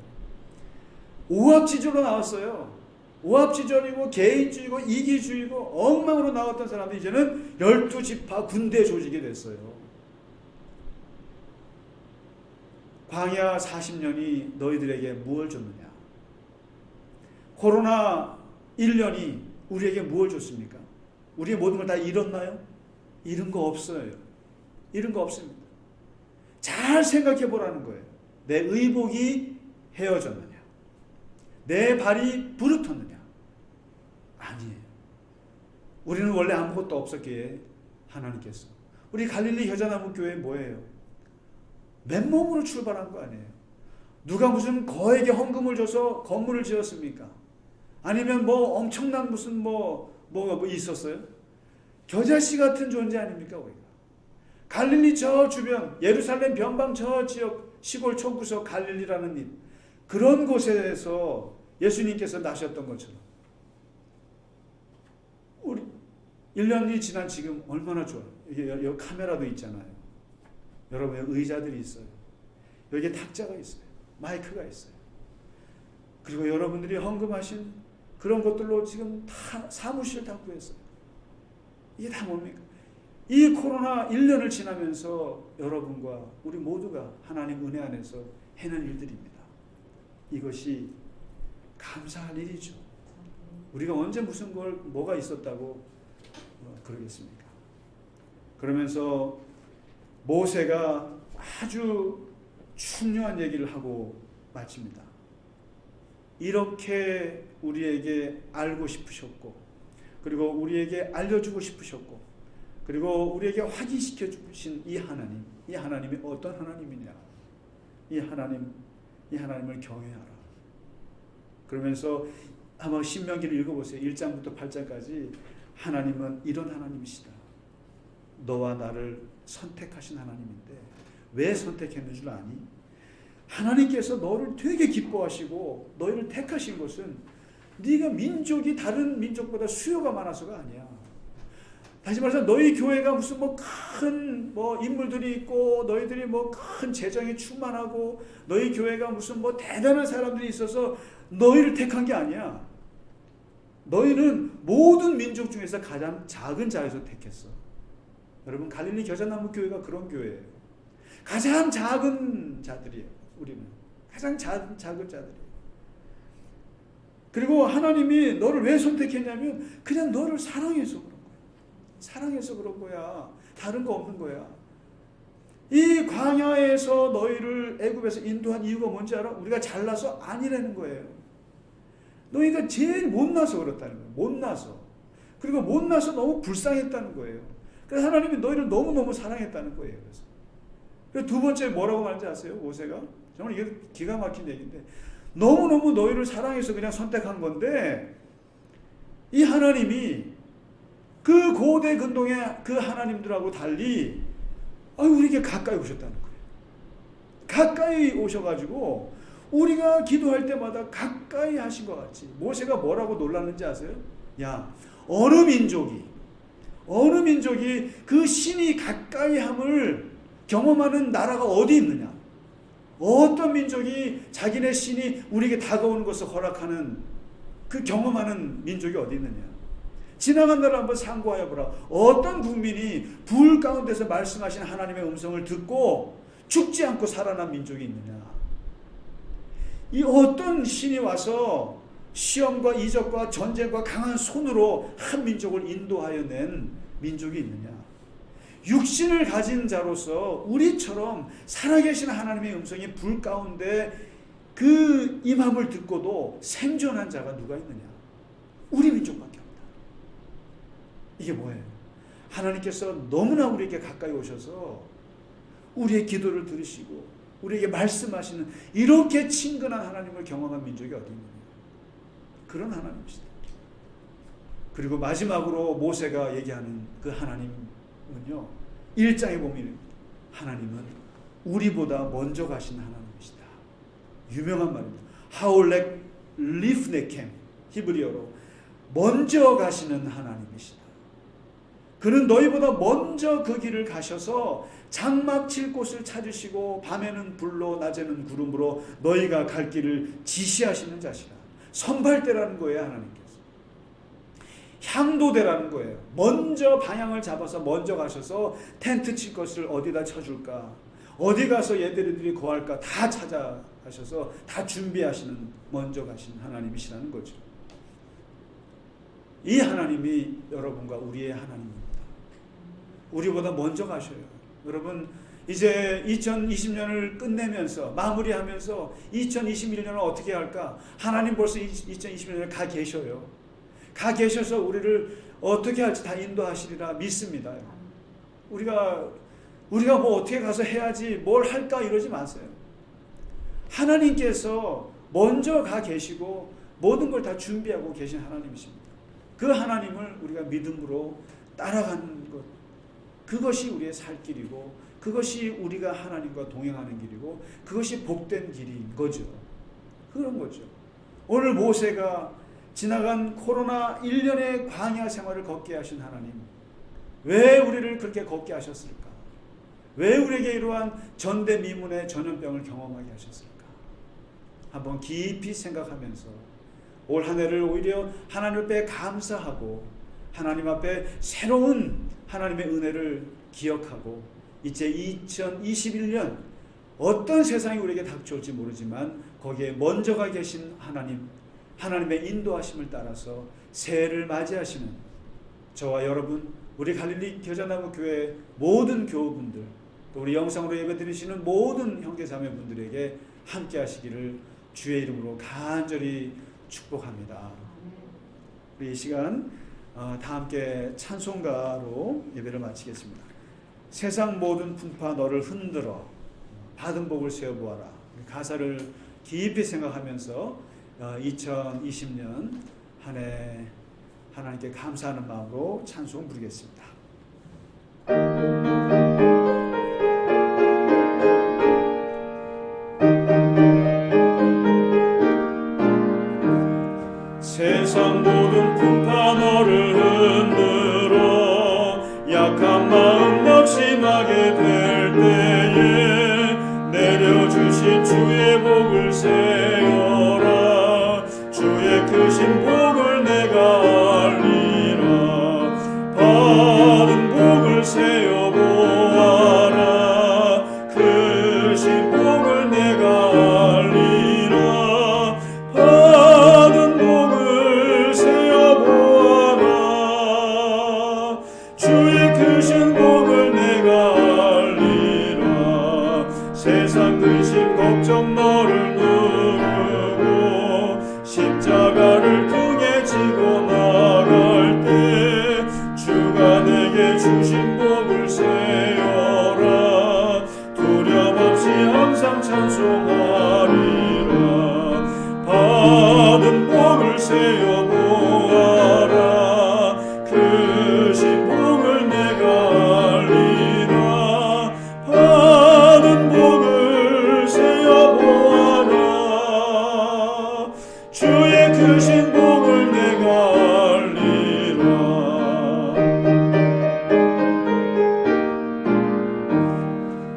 오합지졸로 나왔어요. 오합지졸이고 개인주의고 이기주의고 엉망으로 나왔던 사람들이 이제는 12지파 군대 조직이 됐어요. 광야 40년이 너희들에게 무엇을 줬느냐? 코로나 1년이 우리에게 무엇을 줬습니까? 우리의 모든 걸 다 잃었나요? 잃은 거 없어요. 잃은 거 없습니다. 잘 생각해 보라는 거예요. 내 의복이 헤어졌느냐? 내 발이 부르텄느냐? 아니에요. 우리는 원래 아무것도 없었기에 하나님께서, 우리 갈릴리 효자나무 교회 뭐예요? 맨몸으로 출발한 거 아니에요. 누가 무슨 거에게 헌금을 줘서 건물을 지었습니까? 아니면 뭐 엄청난 무슨 뭐 있었어요? 겨자씨 같은 존재 아닙니까 우리가? 갈릴리 저 주변, 예루살렘 변방 저 지역, 시골 촌구석 갈릴리라는 일, 그런 곳에서 예수님께서 나셨던 것처럼 우리 1년이 지난 지금 얼마나 좋아요. 여기 카메라도 있잖아요. 여러분, 여기 의자들이 있어요. 여기에 탁자가 있어요. 마이크가 있어요. 그리고 여러분들이 헌금하신 그런 것들로 지금 다 사무실 다 구했어요. 이게 다 뭡니까? 이 코로나 1년을 지나면서 여러분과 우리 모두가 하나님 은혜 안에서 해낸 일들입니다. 이것이 감사할 일이죠. 우리가 언제 무슨 뭐가 있었다고 그러겠습니까? 그러면서 모세가 아주 중요한 얘기를 하고 마칩니다. 이렇게 우리에게 알고 싶으셨고, 그리고 우리에게 알려주고 싶으셨고, 그리고 우리에게 확인시켜 주신 이 하나님이 어떤 하나님이냐? 이 하나님을 경외하라. 그러면서 한번 신명기를 읽어보세요. 1장부터 8장까지 하나님은 이런 하나님이시다. 너와 나를 선택하신 하나님인데 왜 선택했는 줄 아니? 하나님께서 너를 되게 기뻐하시고 너희를 택하신 것은 네가 민족이 다른 민족보다 수요가 많아서가 아니야. 다시 말해서 너희 교회가 무슨 큰 인물들이 있고 너희들이 큰 재정이 충만하고 너희 교회가 무슨 대단한 사람들이 있어서 너희를 택한 게 아니야. 너희는 모든 민족 중에서 가장 작은 자에서 택했어. 여러분, 갈릴리 겨자나무 교회가 그런 교회예요. 가장 작은 자들이에요. 우리는 가장 작은 자들이에요. 그리고 하나님이 너를 왜 선택했냐면 그냥 너를 사랑해서 그런 거야. 사랑해서 그런 거야. 다른 거 없는 거야. 이 광야에서 너희를 애굽에서 인도한 이유가 뭔지 알아? 우리가 잘나서 아니라는 거예요. 너희가 제일 못나서 그렇다는 거예요. 못나서. 그리고 못나서 너무 불쌍했다는 거예요. 그래서 하나님이 너희를 너무너무 사랑했다는 거예요. 그래서 두 번째 뭐라고 말하는지 아세요? 모세가? 정말 이게 기가 막힌 얘기인데, 너무너무 너희를 사랑해서 그냥 선택한 건데, 이 하나님이 그 고대 근동의 그 하나님들하고 달리 우리에게 가까이 오셨다는 거예요. 가까이 오셔가지고 우리가 기도할 때마다 가까이 하신 것 같이. 모세가 뭐라고 놀랐는지 아세요? 야, 어느 민족이 그 신이 가까이 함을 경험하는 나라가 어디 있느냐? 어떤 민족이 자기네 신이 우리에게 다가오는 것을 허락하는 그 경험하는 민족이 어디 있느냐? 지나간 날을 한번 상고하여 보라. 어떤 국민이 불 가운데서 말씀하신 하나님의 음성을 듣고 죽지 않고 살아난 민족이 있느냐? 이 어떤 신이 와서 시험과 이적과 전쟁과 강한 손으로 한 민족을 인도하여 낸 민족이 있느냐? 육신을 가진 자로서 우리처럼 살아계신 하나님의 음성이 불 가운데 그 임함을 듣고도 생존한 자가 누가 있느냐? 우리 민족밖에 없다. 이게 뭐예요? 하나님께서 너무나 우리에게 가까이 오셔서 우리의 기도를 들으시고 우리에게 말씀하시는 이렇게 친근한 하나님을 경험한 민족이 어디 있느냐? 그런 하나님이시다. 그리고 마지막으로 모세가 얘기하는 그 하나님은요, 1장에 보면 하나님은 우리보다 먼저 가신 하나님이시다. 유명한 말입니다. 하올렉 리프네켐, 히브리어로 먼저 가시는 하나님이시다. 그는 너희보다 먼저 그 길을 가셔서 장막 칠 곳을 찾으시고 밤에는 불로 낮에는 구름으로 너희가 갈 길을 지시하시는 자시라. 선발대라는 거예요. 하나님께서 향도대라는 거예요. 먼저 방향을 잡아서 먼저 가셔서 텐트 칠 것을 어디다 쳐줄까, 어디 가서 얘들이 거할까 다 찾아가셔서 다 준비하시는 먼저 가신 하나님이시라는 거죠. 이 하나님이 여러분과 우리의 하나님입니다. 우리보다 먼저 가셔요. 여러분, 이제 2020년을 끝내면서 마무리하면서 2021년을 어떻게 할까? 하나님 벌써 2021년에 가 계셔요. 가 계셔서 우리를 어떻게 할지 다 인도하시리라 믿습니다. 우리가 뭐 어떻게 가서 해야지 뭘 할까 이러지 마세요. 하나님께서 먼저 가 계시고 모든 걸 다 준비하고 계신 하나님이십니다. 그 하나님을 우리가 믿음으로 따라가는 것, 그것이 우리의 살 길이고 그것이 우리가 하나님과 동행하는 길이고 그것이 복된 길인 거죠. 그런 거죠. 오늘 모세가 지나간 코로나 1년의 광야 생활을 걷게 하신 하나님, 왜 우리를 그렇게 걷게 하셨을까? 왜 우리에게 이러한 전대미문의 전염병을 경험하게 하셨을까? 한번 깊이 생각하면서 올 한 해를 오히려 하나님 앞에 감사하고 하나님 앞에 새로운 하나님의 은혜를 기억하고 이제 2021년 어떤 세상이 우리에게 닥쳐올지 모르지만 거기에 먼저 가 계신 하나님의 인도하심을 따라서 새해를 맞이하시는 저와 여러분, 우리 갈릴리 겨자나무 교회 모든 교우분들, 또 우리 영상으로 예배드리시는 모든 형제자매분들에게 함께 하시기를 주의 이름으로 간절히 축복합니다. 우리 이 시간 다 함께 찬송가로 예배를 마치겠습니다. 세상 모든 풍파 너를 흔들어 받은 복을 세어보아라. 가사를 깊이 생각하면서 2020년 한 해 하나님께 감사하는 마음으로 찬송 부르겠습니다. 세상 모든 풍파 너를 흔들어 약한 마음 낙심하게 될 때에 내려주신 주의 복을 세어라. 주의 크신 복을 내가 알리라. 받은 복을 세어보아라. 크신 복을 내가 알리라. 받은 복을 세어보아라. 주의 크신 복을 내가 알리라. 세상 근심 걱정 너를 누르고 십자가를 등에 지고 나갈 때 주가 내게 주신 복을 세어라. 두려움 없이 항상 찬송하리라. 받은 복을 세어보아라. 크신 복을 내가 알리라. 받은 복을 세어보아라. 주의 크신 복을 내가 알리라.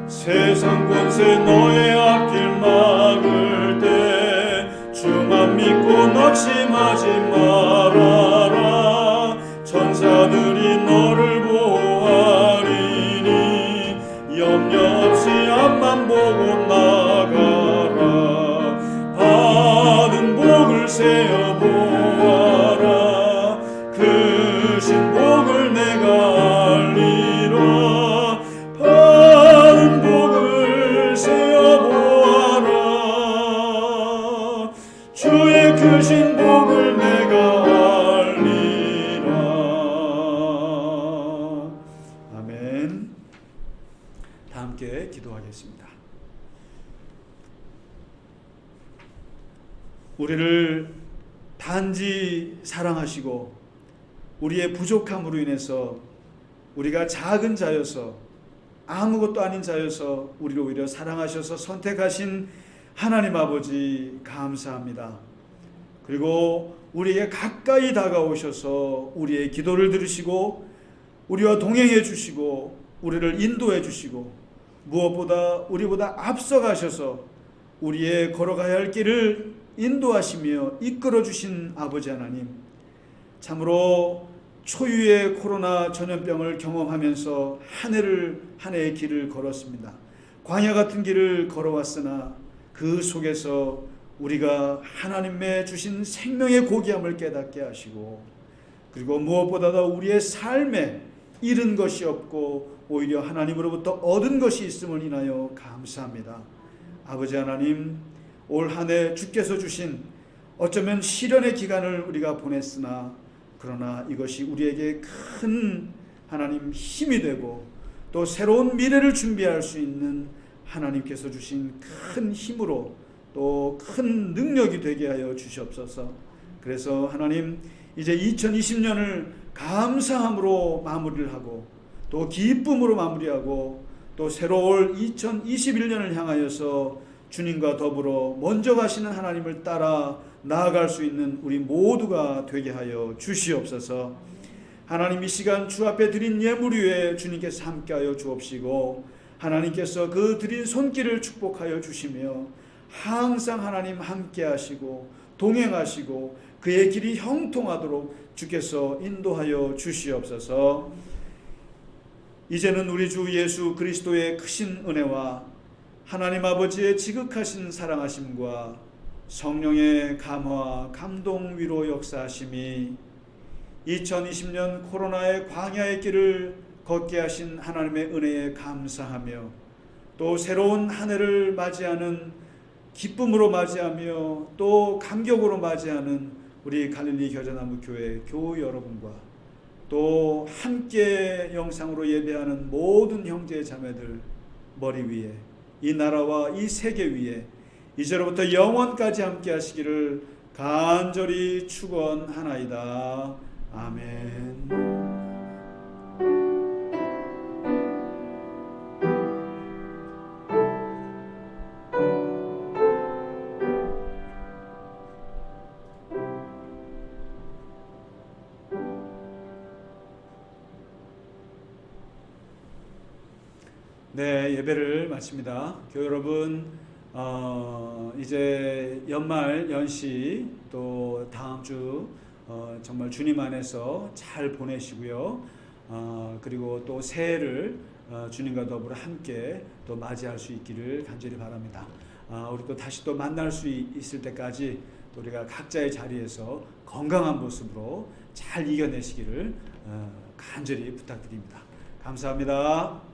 세상 권세 너의 앞길 막을 때 주만 믿고 낙심하지 말아라. 천사들이 너를 보호하리니 염려 없이 앞만 보고 나가라. 받은 복을 세어보아라. 크신 복을 내가 알리라. 받은 복을 세어보아라. 주의 크신 복을 내가 알리라. 받은 복을 세어보아라. 크신 복을 내가 알리라. 받은 복을 세어보아라. 주의 크신 복을 내가 알리라. 받은 복을 세어보아라. 크신 복을 내가 알리라. 다 함께 기도하겠습니다. 우리를 단지 사랑하시고 우리의 부족함으로 인해서 우리가 작은 자여서 아무것도 아닌 자여서 우리를 오히려 사랑하셔서 선택하신 하나님 아버지 감사합니다. 그리고 우리에게 가까이 다가오셔서 우리의 기도를 들으시고 우리와 동행해 주시고 우리를 인도해 주시고 무엇보다 우리보다 앞서가셔서 우리의 걸어가야 할 길을 인도하시며 이끌어 주신 아버지 하나님, 참으로 초유의 코로나 전염병을 경험하면서 한 해의 길을 걸었습니다. 광야 같은 길을 걸어왔으나 그 속에서 우리가 하나님의 주신 생명의 고귀함을 깨닫게 하시고, 그리고 무엇보다도 우리의 삶에 잃은 것이 없고 오히려 하나님으로부터 얻은 것이 있음을 인하여 감사합니다. 아버지 하나님, 올 한 해 주께서 주신 어쩌면 시련의 기간을 우리가 보냈으나 그러나 이것이 우리에게 큰 하나님 힘이 되고 또 새로운 미래를 준비할 수 있는 하나님께서 주신 큰 힘으로 또 큰 능력이 되게 하여 주시옵소서. 그래서 하나님, 이제 2020년을 감사함으로 마무리를 하고 또 기쁨으로 마무리하고 또 새로운 2021년을 향하여서 주님과 더불어 먼저 가시는 하나님을 따라 나아갈 수 있는 우리 모두가 되게 하여 주시옵소서. 하나님, 이 시간 주 앞에 드린 예물 위에 주님께서 함께하여 주옵시고 하나님께서 그 드린 손길을 축복하여 주시며 항상 하나님 함께하시고 동행하시고 그의 길이 형통하도록 주께서 인도하여 주시옵소서. 이제는 우리 주 예수 그리스도의 크신 은혜와 하나님 아버지의 지극하신 사랑하심과 성령의 감화, 감동, 위로 역사하심이 2020년 코로나의 광야의 길을 걷게 하신 하나님의 은혜에 감사하며 또 새로운 한 해를 맞이하는 기쁨으로 맞이하며 또 감격으로 맞이하는 우리 갈릴리 겨자나무 교회 교우 여러분과 또 함께 영상으로 예배하는 모든 형제 자매들 머리 위에 이 나라와 이 세계 위에 이제로부터 영원까지 함께 하시기를 간절히 축원하나이다. 아멘. 네, 예배를 마칩니다. 교회 여러분, 이제 연말 연시 또 다음 주 정말 주님 안에서 잘 보내시고요. 그리고 또 새해를 주님과 더불어 함께 또 맞이할 수 있기를 간절히 바랍니다. 우리 또 다시 또 만날 수 있을 때까지 또 우리가 각자의 자리에서 건강한 모습으로 잘 이겨내시기를 간절히 부탁드립니다. 감사합니다.